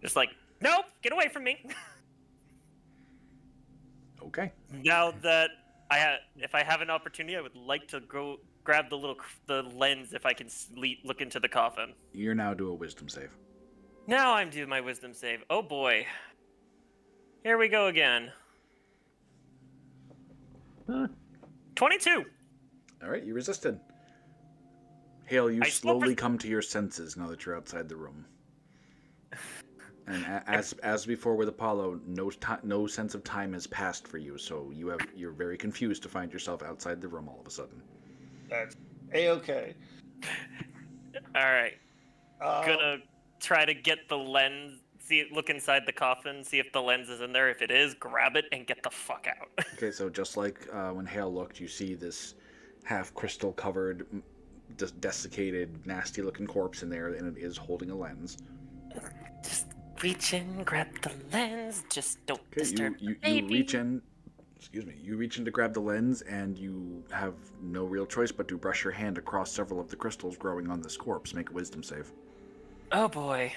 Just like, nope, get away from me. Okay. Now that if I have an opportunity, I would like to go grab the lens if I can look into the coffin. You're now do a wisdom save. Now I'm doing my wisdom save. Oh boy. Here we go again. 22. All right, you resisted. Hale, you I still slowly come to your senses now that you're outside the room. And as before with Apollo, no sense of time has passed for you, so you're very confused to find yourself outside the room all of a sudden. That's A-okay. All right. Gonna try to get the lens. Look inside the coffin, see if the lens is in there. If it is, grab it and get the fuck out. Okay, so just like when Hale looked, you see this half crystal covered, desiccated, nasty looking corpse in there, and it is holding a lens. Just reach in, grab the lens. Just don't disturb you baby. reach in. Excuse me. You reach in to grab the lens, and you have no real choice but to brush your hand across several of the crystals growing on this corpse. Make a wisdom save. Oh boy.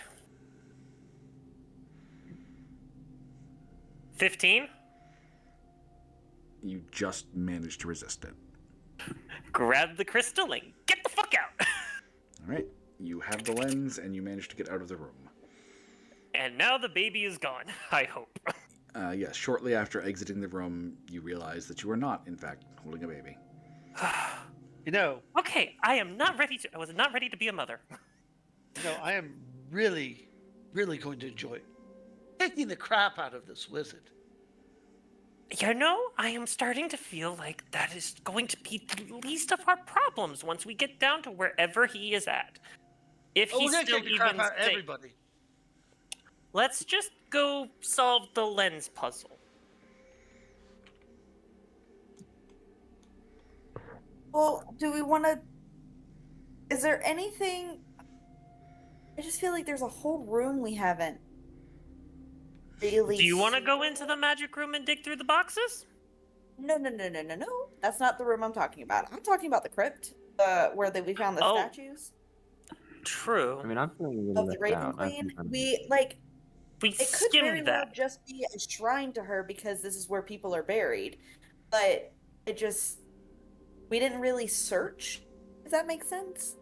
15? You just managed to resist it. Grab the crystal and get the fuck out. All right. You have the lens, and you manage to get out of the room. And now the baby is gone, I hope. Yes, shortly after exiting the room, you realize that you are not, in fact, holding a baby. You know, Okay, I was not ready to be a mother. I am really, really going to enjoy taking the crap out of this wizard. I am starting to feel like that is going to be the least of our problems once we get down to wherever he is at. If We're he's gonna still take the crap even out of safe. everybody. Let's just go solve the lens puzzle. Well, do we want to? Is there anything? I just feel like there's a whole room we haven't really. Do you want to go into the magic room and dig through the boxes? No. That's not the room I'm talking about. I'm talking about the crypt, where we found the statues True. I mean, I'm feeling a little of the left Raven out. Queen. We It could very skimmed well that. just be a shrine to her because this is where people are buried, but we didn't really search. Does that make sense?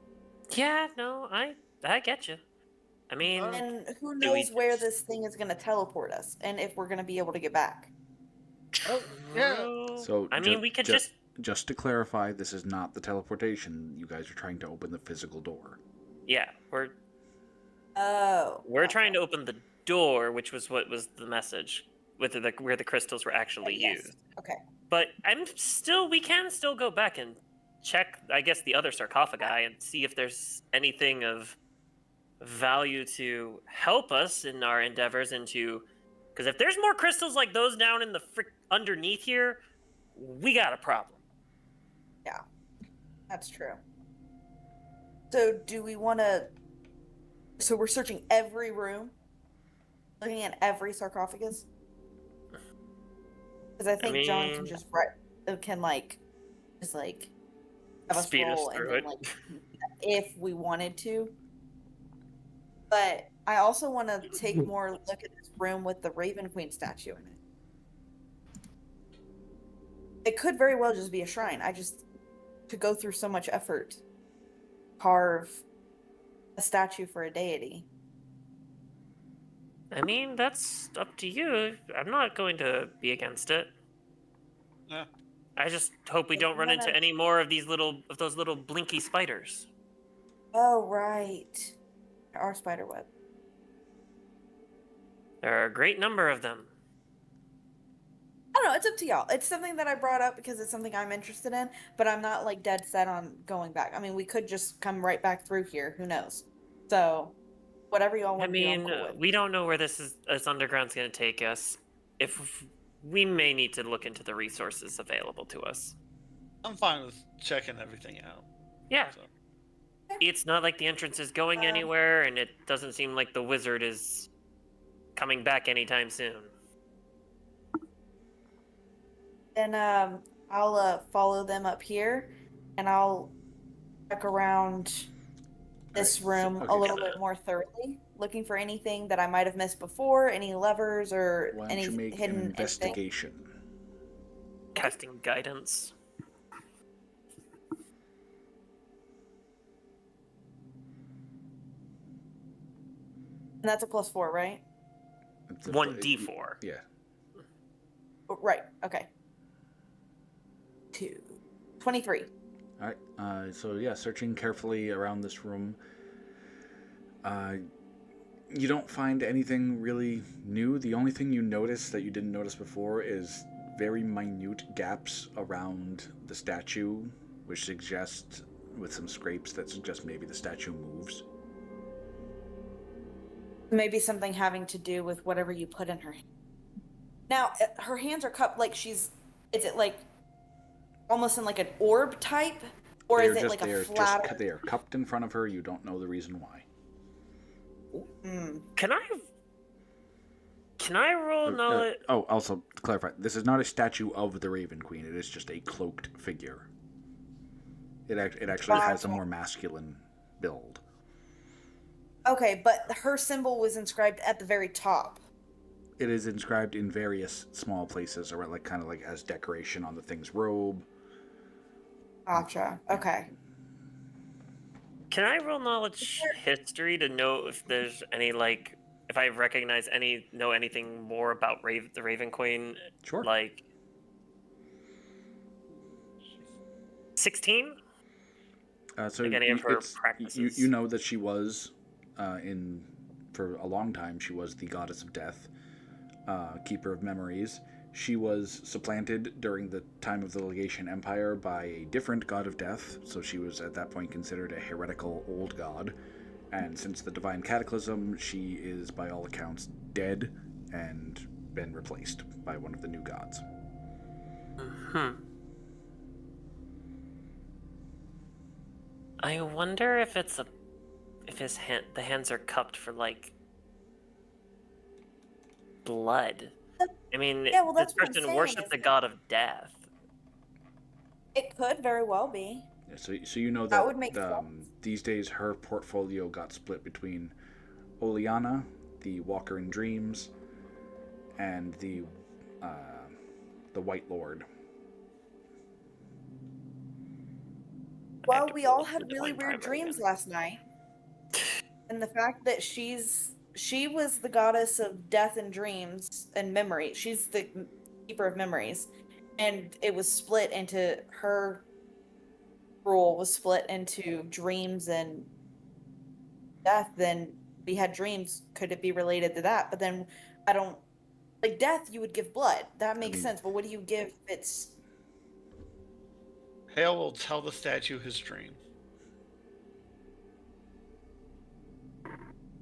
Yeah, no, I get you. I mean, And who do we knows where this thing is going to teleport us, and if we're going to be able to get back. Oh, yeah. true. So, I mean, we could just Just to clarify, this is not the teleportation. You guys are trying to open the physical door. yeah, we're Oh. trying to open the door, which was what was the message with where the crystals were actually Yes. used. Okay. But we can still go back and check, I guess, the other sarcophagi and see if there's anything of value to help us in our endeavors into. Because if there's more crystals like those down in the underneath here, we got a problem. Yeah, that's true. So do we want to? So we're searching every room, looking at every sarcophagus. Because I think John can mean- just have us Speed us roll and through then, it. if we wanted to. But I also want to take more look at this room with the Raven Queen statue in it. It could very well just be a shrine. To go through so much effort, carve a statue for a deity. I mean, that's up to you. I'm not going to be against it. Yeah. I just hope we If don't you run into wanna- any more of those little blinky spiders. Oh, right. Our spider web. There are a great number of them. I don't know. It's up to y'all. It's something that I brought up because it's something I'm interested in, but I'm not like dead set on going back. I mean, we could just come right back through here. Who knows? So, whatever y'all I want to do, I'm mean, cool with. we don't know where this underground's going to take us. If we may need to look into the resources available to us. I'm fine with checking everything out. Yeah, So. it's not like the entrance is going anywhere, and it doesn't seem like the wizard is coming back anytime soon. Then I'll follow them up here, and I'll check around this room okay. a little bit more thoroughly, looking for anything that I might have missed before, any levers or Why don't any you make hidden an anything. investigation? Casting guidance. And that's a +4, right? It's a- 1d4. Yeah. Oh, right. Okay. 23. All right. So yeah, searching carefully around this room, you don't find anything really new. The only thing you notice that you didn't notice before is very minute gaps around the statue, which suggests, with some scrapes, that suggest maybe the statue moves. Maybe something having to do with whatever you put in her hand. Now, her hands are cupped like is it like almost in like an orb type? Or is it like a flat? They are cupped in front of her. You don't know the reason why. Can I roll knowledge? Also to clarify, this is not a statue of the Raven Queen. It is just a cloaked figure. It actually has a more masculine build. Okay, but her symbol was inscribed at the very top. It is inscribed in various small places, or like kind of like as decoration on the thing's robe. Gotcha. Okay. Can I roll knowledge history to know if there's any if I recognize know anything more about the Raven Queen? Sure. Like 16? So like any of her practices. You know that she was for a long time she was the goddess of death, keeper of memories. She was supplanted during the time of the Legation Empire by a different god of death, so she was at that point considered a heretical old god. And since the Divine Cataclysm, she is, by all accounts, dead and been replaced by one of the new gods. I wonder if the hands are cupped for blood. I mean, Yeah, well, this that's what I'm person saying, worshipped is the god of death. It could very well be. Yeah, so you know That would make sense. These days her portfolio got split between Oleana, the Walker in Dreams, and the White Lord. Well, we all had the really Divine weird Primary dreams again. last night. And the fact that she was the goddess of death and dreams and memory. She's the keeper of memories. And it was split into her rule was split into dreams and death. Then we had dreams. Could it be related to that? But then I don't like death, you would give blood. That makes sense. But what do you give if it's Hale will tell the statue his dream.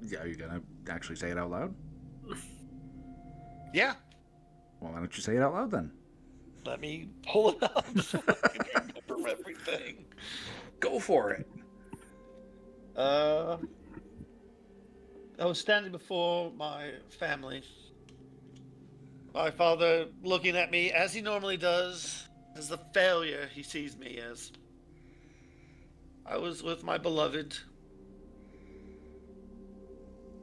Yeah, are you gonna actually say it out loud? Yeah. Well, why don't you say it out loud then? Let me pull it up so I can remember everything. Go for it. I was standing before my family. My father looking at me as he normally does, as the failure he sees me as. I was with my beloved.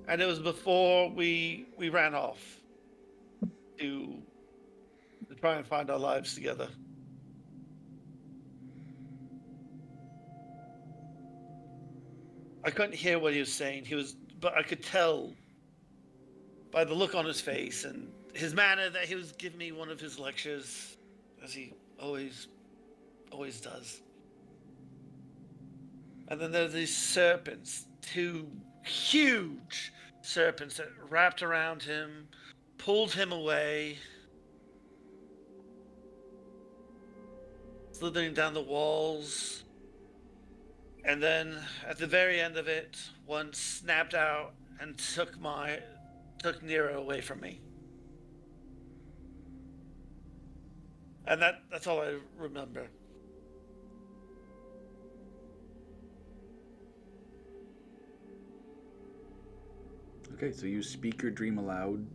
And it was before we ran off to try and find our lives together. I couldn't hear what he was saying. But I could tell by the look on his face and his manner that he was giving me one of his lectures, as he always does. And then there's these serpents, 2 huge serpents that wrapped around him, pulled him away, slithering down the walls. And then at the very end of it, one snapped out and took Nero away from me. And that's all I remember. Okay, so you speak your dream aloud.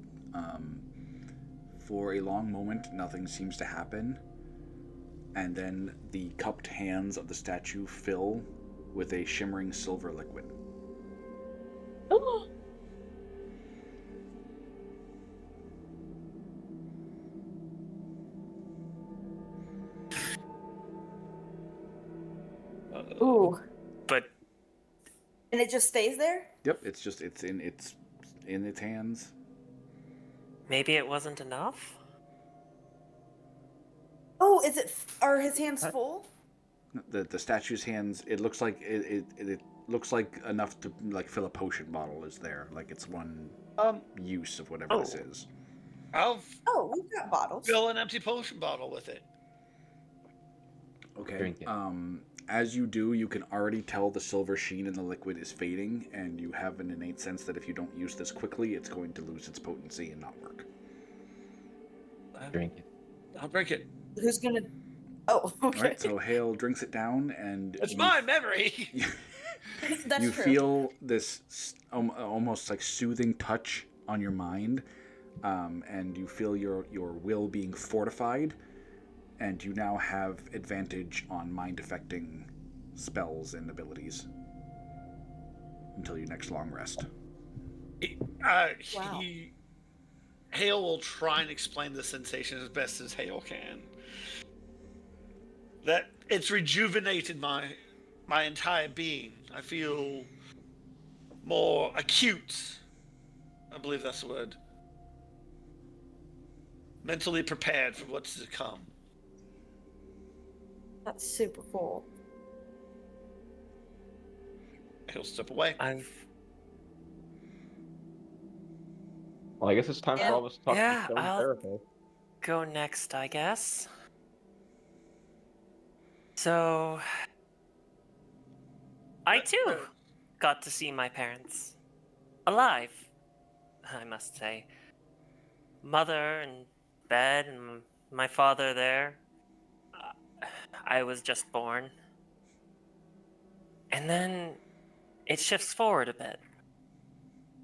For a long moment, nothing seems to happen. And then the cupped hands of the statue fill with a shimmering silver liquid. Ooh. But And it just stays there? Yep, it's in its hands. maybe it wasn't enough? Oh, are his hands full? The statue's hands. It looks like it looks like enough to like fill a potion bottle is there. Like it's one use of whatever this is. I'll Oh, we've got bottles. fill an empty potion bottle with it. Okay. Drink it. As you do, you can already tell the silver sheen in the liquid is fading, and you have an innate sense that if you don't use this quickly, it's going to lose its potency and not work. Drink it. I'll drink it. Who's gonna? Oh, okay. All right. So Hale drinks it down, and It's my memory. That's you true. feel this almost like soothing touch on your mind, and you feel your will being fortified, and you now have advantage on mind affecting spells and abilities until your next long rest. Wow. Hale will try and explain the sensation as best as Hale can. That it's rejuvenated my entire being. I feel more acute. I believe that's the word. Mentally prepared for what's to come. That's super cool. He'll step away. Well, I guess it's time for all of us to talk to Yeah, the stone I'll- therapist. Go next, I guess. So, I too got to see my parents. Alive, I must say. Mother in bed and my father there. I was just born. And then it shifts forward a bit.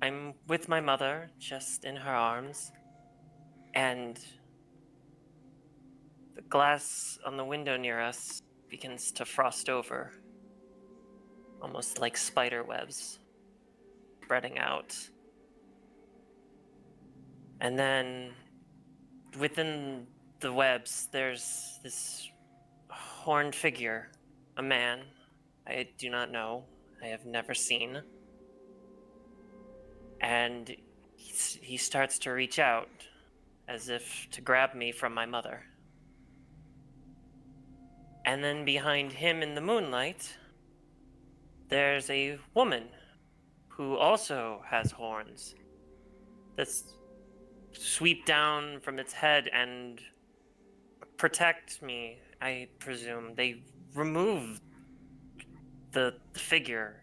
I'm with my mother, just in her arms, and the glass on the window near us begins to frost over, almost like spider webs spreading out. And then within the webs, there's this horned figure, a man I do not know, I have never seen. And he starts to reach out as if to grab me from my mother. And then behind him in the moonlight, there's a woman who also has horns that sweep down from its head and protect me, I presume. They remove the figure,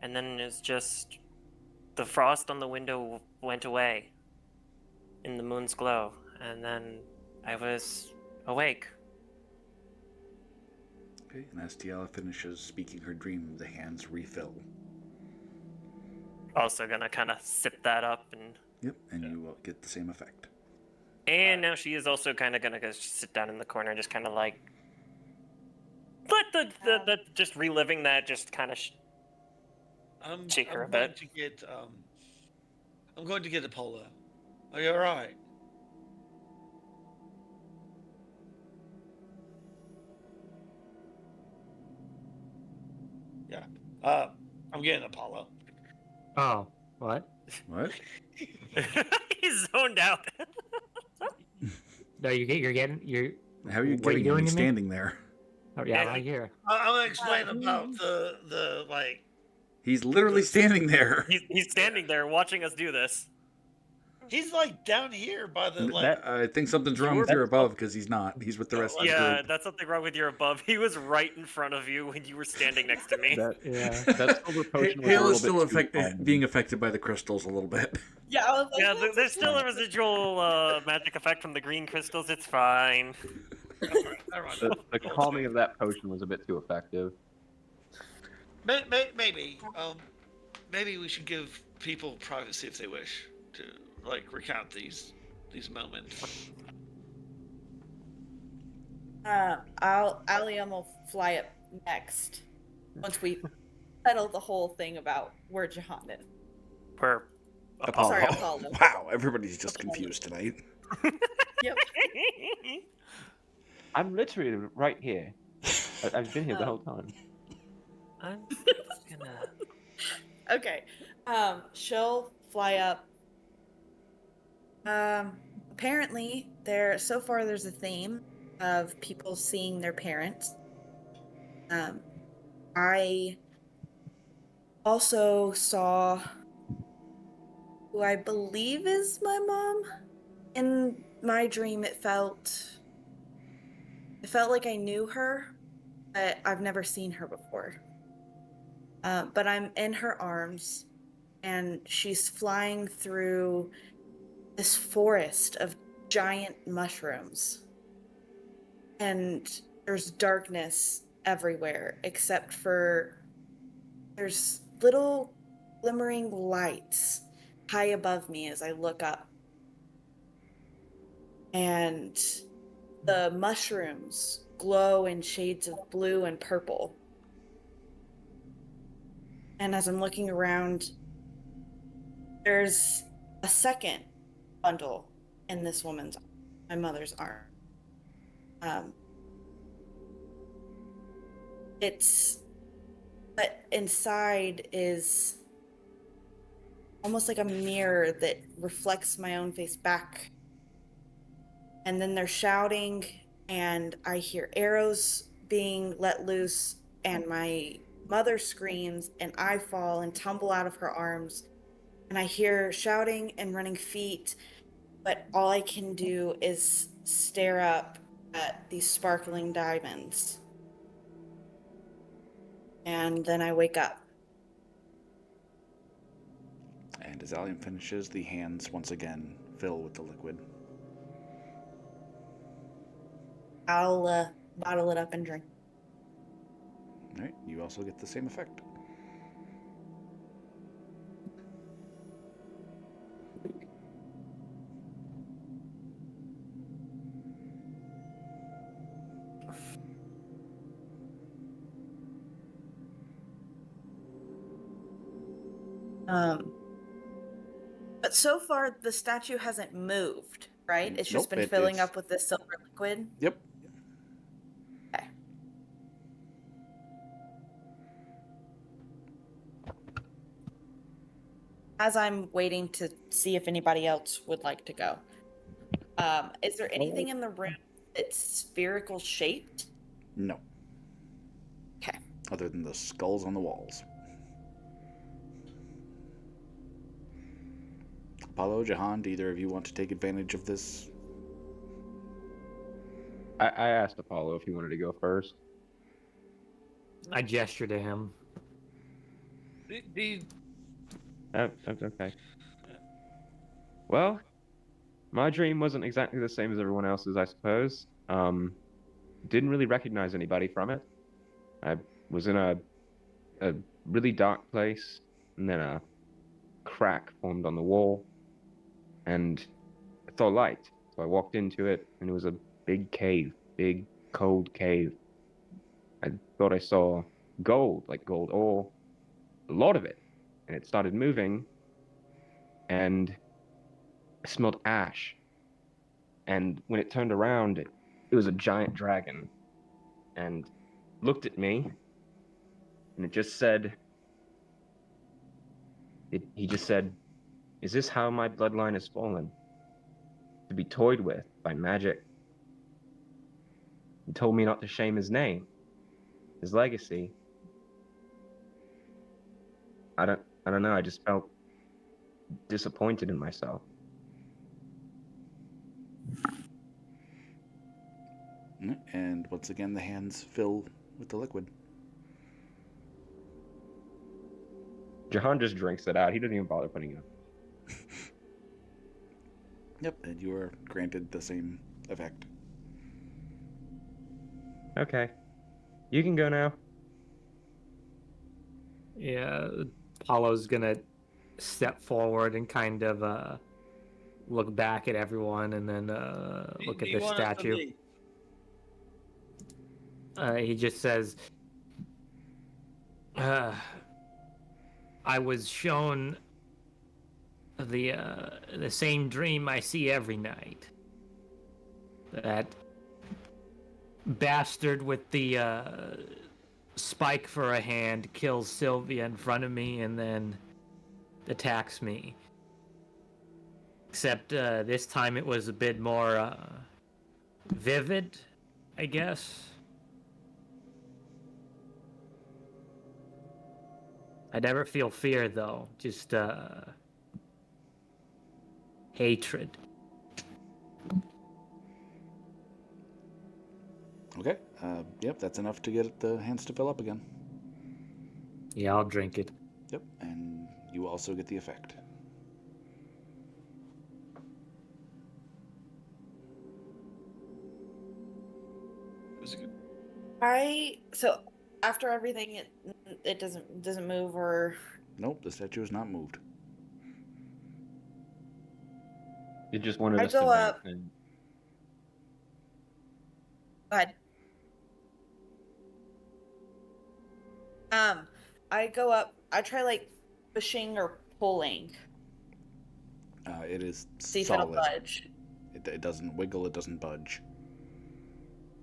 and then it's just the frost on the window went away in the moon's glow, and then I was awake. Okay, and as Tiala finishes speaking her dream, the hands refill. Also gonna kind of sip that up, and You will get the same effect. now she is also kind of gonna go sit down in the corner, just kind of like let the just reliving that, just kind of shake her a bit. I'm going to get Apollo. Are you alright? Yeah. I'm getting Apollo. Oh, what? What? He's zoned out. No, you're getting you're. How are you What are you getting him? doing He's to me? standing there. Oh yeah, Yeah, right here. I'm gonna explain about the like. He's literally standing there. he's standing there watching us do this. He's like down here by the like. That I think something's wrong You with were- your above because he's not. He's with the rest of the Yeah, group. that's something wrong with your above. He was right in front of you when you were standing next to me. that Yeah. that silver potion was a Hale little is still bit too calm. being affected by the crystals a little bit. Yeah, I was like, Yeah, "That's there's just still like-" a residual magic effect from the green crystals. It's fine. Never mind. The calming of that potion was a bit too effective. Maybe. Maybe we should give people privacy if they wish to like recount these moments. Alium will fly up next once we settle the whole thing about where Jahan is. We're Apollo. Sorry, Apollo. Wow, everybody's just confused tonight. Yep. I'm literally right here. I've been here the whole time. I'm gonna. Okay. She'll fly up. Apparently so far there's a theme of people seeing their parents. I also saw who I believe is my mom. In my dream it felt like I knew her, but I've never seen her before. But I'm in her arms, and she's flying through this forest of giant mushrooms. And there's darkness everywhere, except for there's little glimmering lights high above me as I look up. And the mushrooms glow in shades of blue and purple. And as I'm looking around, there's a second bundle in this woman's, my mother's arm. But inside is almost like a mirror that reflects my own face back. And then they're shouting, and I hear arrows being let loose, and my mother screams, and I fall and tumble out of her arms. And I hear shouting and running feet, but all I can do is stare up at these sparkling diamonds. And then I wake up. And as Allium finishes, the hands once again fill with the liquid. I'll bottle it up and drink. All right, you also get the same effect. But so far the statue hasn't moved, right? It's just Nope, been filling up with this silver liquid. Yep. Okay. As I'm waiting to see if anybody else would like to go, is there anything in the room that's spherical shaped? No. Okay. Other than the skulls on the walls. Apollo, Jahan, do either of you want to take advantage of this? I asked Apollo if he wanted to go first. I gesture to him. That's okay. Well, my dream wasn't exactly the same as everyone else's, I suppose. Didn't really recognize anybody from it. I was in a really dark place, and then a crack formed on the wall, and I saw light. So I walked into it, and it was a big cave, big cold cave. I thought I saw gold, like gold ore, a lot of it, and it started moving, and I smelled ash. And when it turned around, it was a giant dragon, and looked at me, and it just said, he just said, Is this how my bloodline has fallen? To be toyed with by magic? He told me not to shame his name, his legacy. I don't know, I just felt disappointed in myself. And once again, the hands fill with the liquid. Jahan just drinks it out. He doesn't even bother putting it up. Yep, and you are granted the same effect. Okay. You can go now. Yeah, Paulo's gonna step forward and kind of look back at everyone and then look at Do you the want us to statue. leave? He just says, I was shown the same dream I see every night. That bastard with the spike for a hand kills Sylvia in front of me and then attacks me. Except this time it was a bit more vivid, I guess. I never feel fear though, just hatred. Okay. Yep, that's enough to get the hands to fill up again. Yeah, I'll drink it. Yep, and you also get the effect. So after everything, it doesn't move or. Nope, the statue is not moved. It just wanted I us to go vent up. and Go ahead. I go up. I try like pushing or pulling. It is See if it'll solid. budge. It doesn't wiggle. It doesn't budge.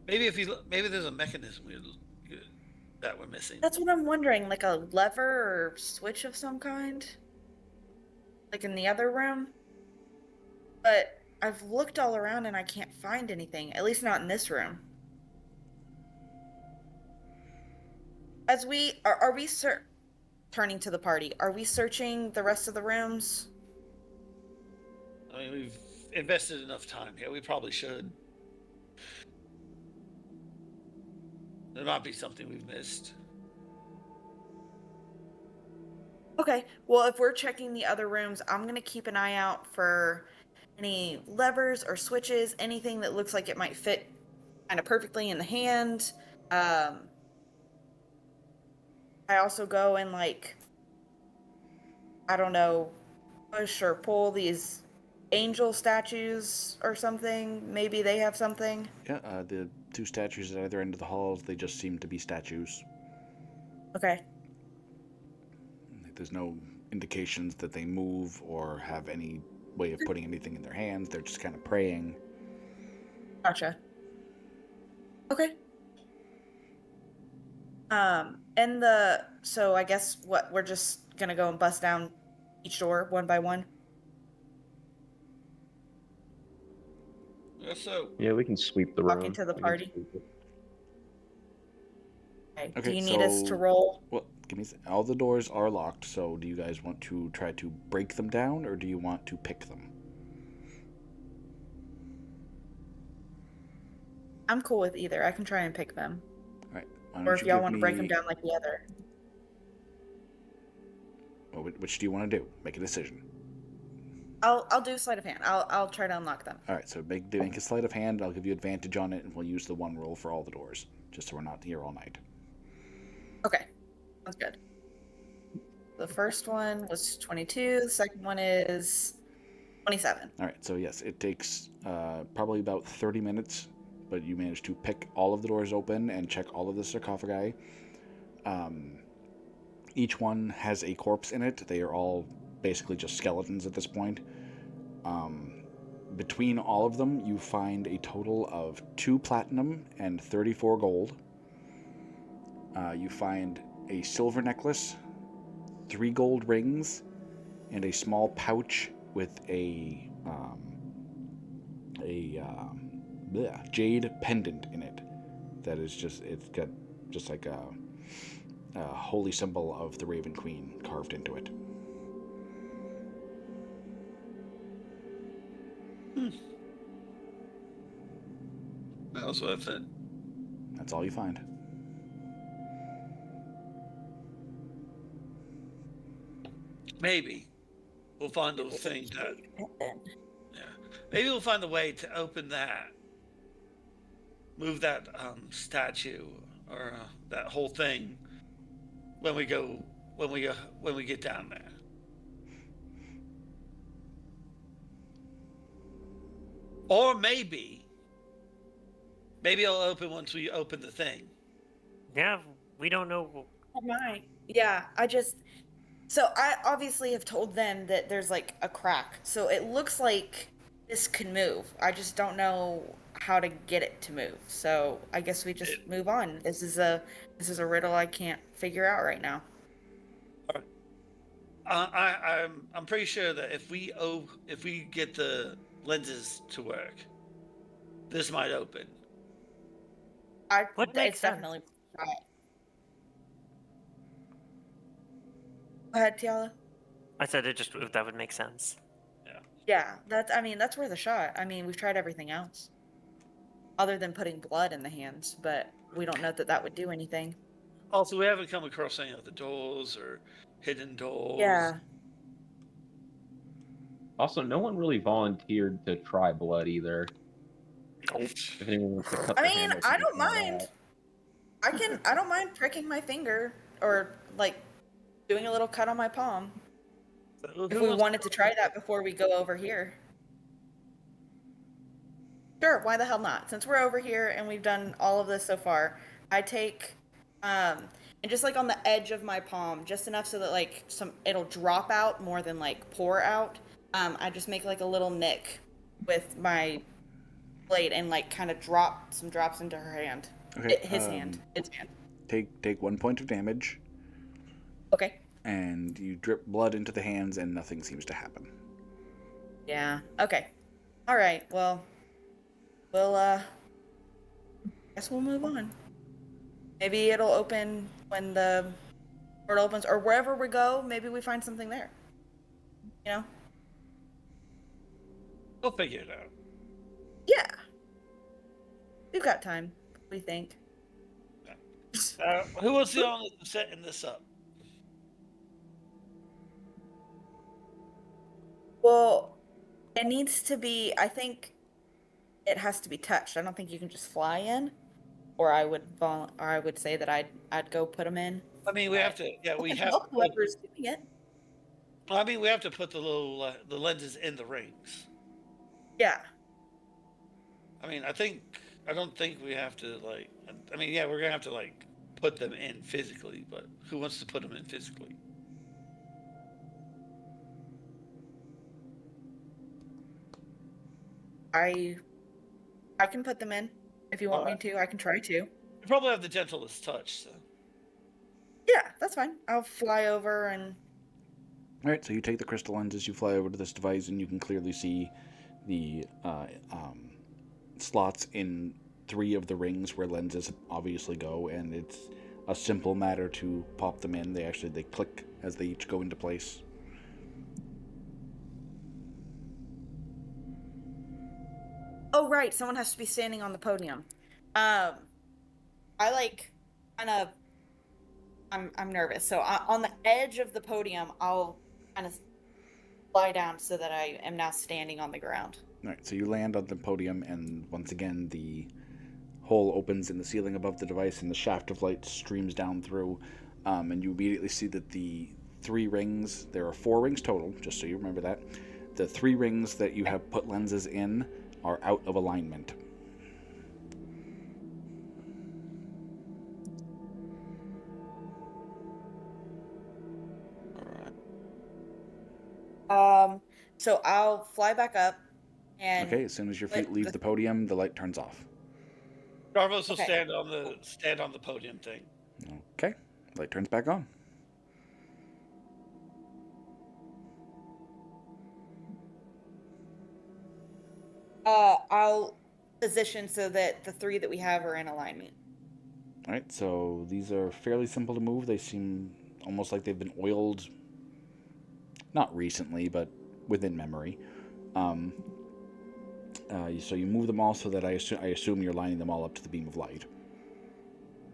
Maybe there's a mechanism that we're missing. That's what I'm wondering. Like a lever or switch of some kind. Like in the other room. But I've looked all around and I can't find anything. At least not in this room. As we are we turning to the party? Are we searching the rest of the rooms? I mean, we've invested enough time here. We probably should. There might be something we've missed. Okay. Well, if we're checking the other rooms, I'm gonna keep an eye out for any levers or switches, anything that looks like it might fit kind of perfectly in the hand. I also go and like, I don't know, push or pull these angel statues or something. Maybe they have something. Yeah, the two statues at either end of the halls, they just seem to be statues. Okay. There's no indications that they move or have any way of putting anything in their hands. They're just kind of praying. Gotcha. Okay. So I guess we're just gonna go and bust down each door one by one. Yes, so. yeah, we can sweep the room. Walk into the We can party. sweep it. Okay. Okay, Do you need us so- to roll? Well, give me. All the doors are locked. So, do you guys want to try to break them down, or do you want to pick them? I'm cool with either. I can try and pick them. All right. Why Or don't if you y'all give want to break them me- down like the other. Well, which do you want to do? Make a decision. I'll do sleight of hand. I'll try to unlock them. All right. So make a sleight of hand. I'll give you advantage on it, and we'll use the one roll for all the doors, just so we're not here all night. Okay. Sounds good. The first one was 22. The second one is 27. All right. So yes, it takes probably about 30 minutes, but you manage to pick all of the doors open and check all of the sarcophagi. Each one has a corpse in it. They are all basically just skeletons at this point. Between all of them, you find a total of 2 platinum and 34 gold. You find a silver necklace, 3 gold rings, and a small pouch with a jade pendant in it. That is it's got just like a holy symbol of the Raven Queen carved into it. That was worth it. That's all you find. Maybe we'll find a thing that. Yeah. Maybe we'll find a way to open that. Move that statue or that whole thing when we get down there. Or maybe it'll open once we open the thing. Yeah, we don't know. Mine. Yeah, so I obviously have told them that there's like a crack. So it looks like this can move. I just don't know how to get it to move. So I guess we just move on. This is a riddle I can't figure out right now. I'm pretty sure that if we get the lenses to work, this might open. What makes It's sense? definitely right. Go ahead, Tiala. I said that would make sense. Yeah, that's worth a shot. I mean, we've tried everything else. Other than putting blood in the hands, but we don't know that would do anything. Also, we haven't come across any other doors or hidden doors. Yeah. Also, no one really volunteered to try blood either. If anyone wants to cut their hand open I and don't try mind. that. I don't mind pricking my finger or like doing a little cut on my palm. If we wanted to try that before we go over here. Sure, why the hell not? Since we're over here and we've done all of this so far, I take and just like on the edge of my palm, just enough so that like it'll drop out more than like pour out. I just make like a little nick with my blade and like kind of drop some drops into her hand. Okay. His hand. Take 1 point of damage. Okay. And you drip blood into the hands, and nothing seems to happen. Yeah. Okay. All right. Well, guess we'll move on. Maybe it'll open when the portal opens, or wherever we go. Maybe we find something there. You know? We'll figure it out. Yeah. We've got time. We think. Who wants to on setting this up? Well, it needs to be. I think it has to be touched. I don't think you can just fly in. Or I would say that I'd go put them in. I mean, we have to. Yeah, we have. Help whoever's doing it. I mean, we have to put the little the lenses in the rings. Yeah. I mean, I don't think we have to like. I mean, yeah, we're gonna have to like put them in physically, but who wants to put them in physically? I can put them in if you want me to. I can try to. You probably have the gentlest touch, so. Yeah, that's fine. I'll fly over and. All right, so you take the crystal lenses, you fly over to this device, and you can clearly see the slots in 3 of the rings where lenses obviously go, and it's a simple matter to pop them in. They click as they each go into place. Oh right, someone has to be standing on the podium. I like kind of. I'm nervous, so on the edge of the podium, I'll kind of lie down so that I am now standing on the ground. All right, so you land on the podium, and once again, the hole opens in the ceiling above the device, and the shaft of light streams down through, and you immediately see that the 3 rings, there are 4 rings total, just so you remember that, the 3 rings that you have put lenses in are out of alignment. So I'll fly back up and. Okay, as soon as your feet leave the podium, the light turns off. Darvos will stand on the podium thing. Okay, light turns back on. I'll position so that the 3 that we have are in alignment. All right, so these are fairly simple to move. They seem almost like they've been oiled, not recently, but within memory. So you move them all so that I assume you're lining them all up to the beam of light.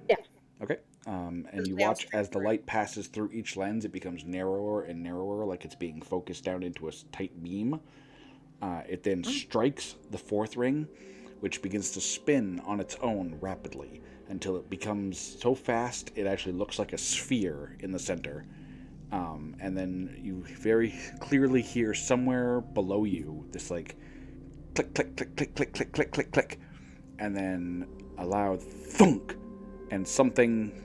Yeah. Okay. And you They all watch straight as the through. light passes through each lens, it becomes narrower and narrower, like it's being focused down into a tight beam. It then strikes the 4th ring, which begins to spin on its own rapidly until it becomes so fast it actually looks like a sphere in the center. And then you very clearly hear somewhere below you this like click, click, click, click, click, click, click, click, click, and then a loud thunk, and something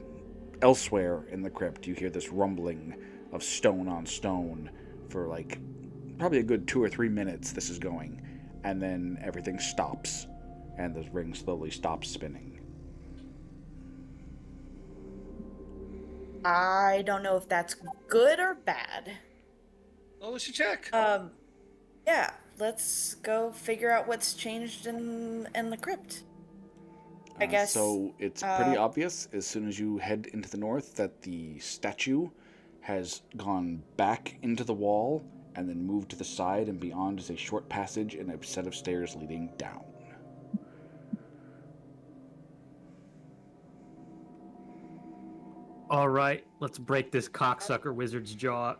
elsewhere in the crypt you hear this rumbling of stone on stone for like probably a good 2 or 3 minutes. This is going, and then everything stops, and the ring slowly stops spinning. I don't know if that's good or bad. Oh, we should check. Yeah, let's go figure out what's changed in the crypt. I guess. So it's pretty obvious as soon as you head into the north that the statue has gone back into the wall and then moved to the side, and beyond is a short passage and a set of stairs leading down. All right, let's break this cocksucker wizard's jaw.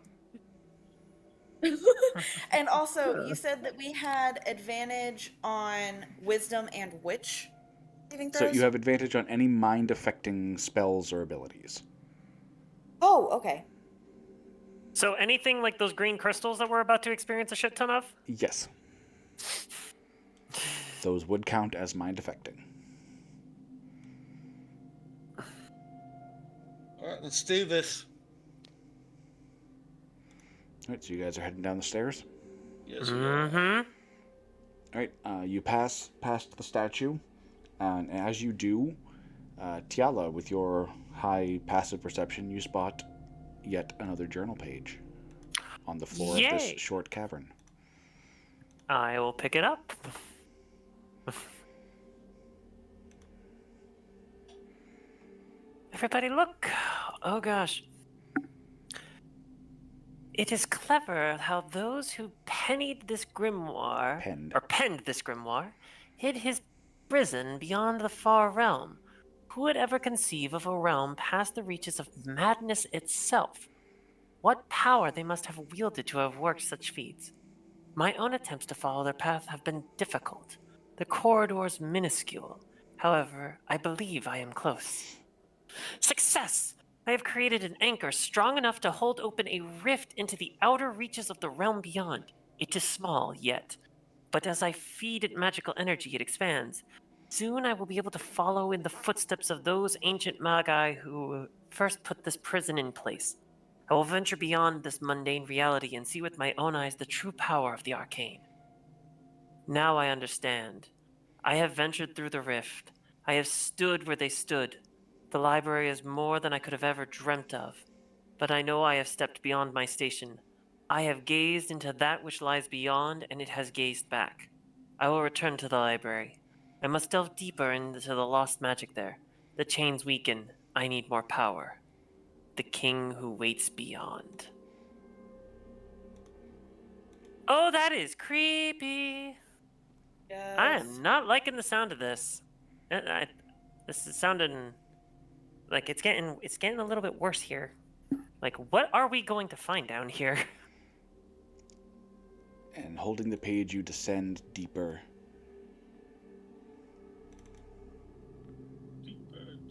And also, you said that we had advantage on wisdom and witch saving So throws? you have advantage on any mind-affecting spells or abilities. Oh, okay. So anything like those green crystals that we're about to experience a shit ton of? Yes. Those would count as mind-affecting. All right, let's do this. All right, so you guys are heading down the stairs. Yes, we are. Mm-hmm. All right, you pass past the statue, and as you do, Tiala, with your high passive perception, you spot yet another journal page on the floor of Yay. this short cavern. I will pick it up. Everybody look. Oh gosh. It is clever how those who penned this grimoire hid his prison beyond the far realm. Who would ever conceive of a realm past the reaches of madness itself? What power they must have wielded to have worked such feats. My own attempts to follow their path have been difficult, the corridors minuscule. However, I believe I am close. Success! I have created an anchor strong enough to hold open a rift into the outer reaches of the realm beyond. It is small yet, but as I feed it magical energy, it expands. Soon I will be able to follow in the footsteps of those ancient magi who first put this prison in place. I will venture beyond this mundane reality and see with my own eyes the true power of the arcane. Now I understand. I have ventured through the rift. I have stood where they stood. The library is more than I could have ever dreamt of. But I know I have stepped beyond my station. I have gazed into that which lies beyond, and it has gazed back. I will return to the library. I must delve deeper into the lost magic there. The chains weaken. I need more power. The king who waits beyond. Oh, that is creepy. Yes. I am not liking the sound of this. This is sounding like it's getting a little bit worse here. Like, what are we going to find down here? And holding the page, you descend deeper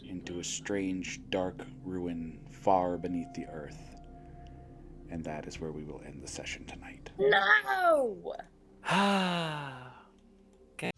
into a strange, dark ruin far beneath the earth. And that is where we will end the session tonight. No! Okay.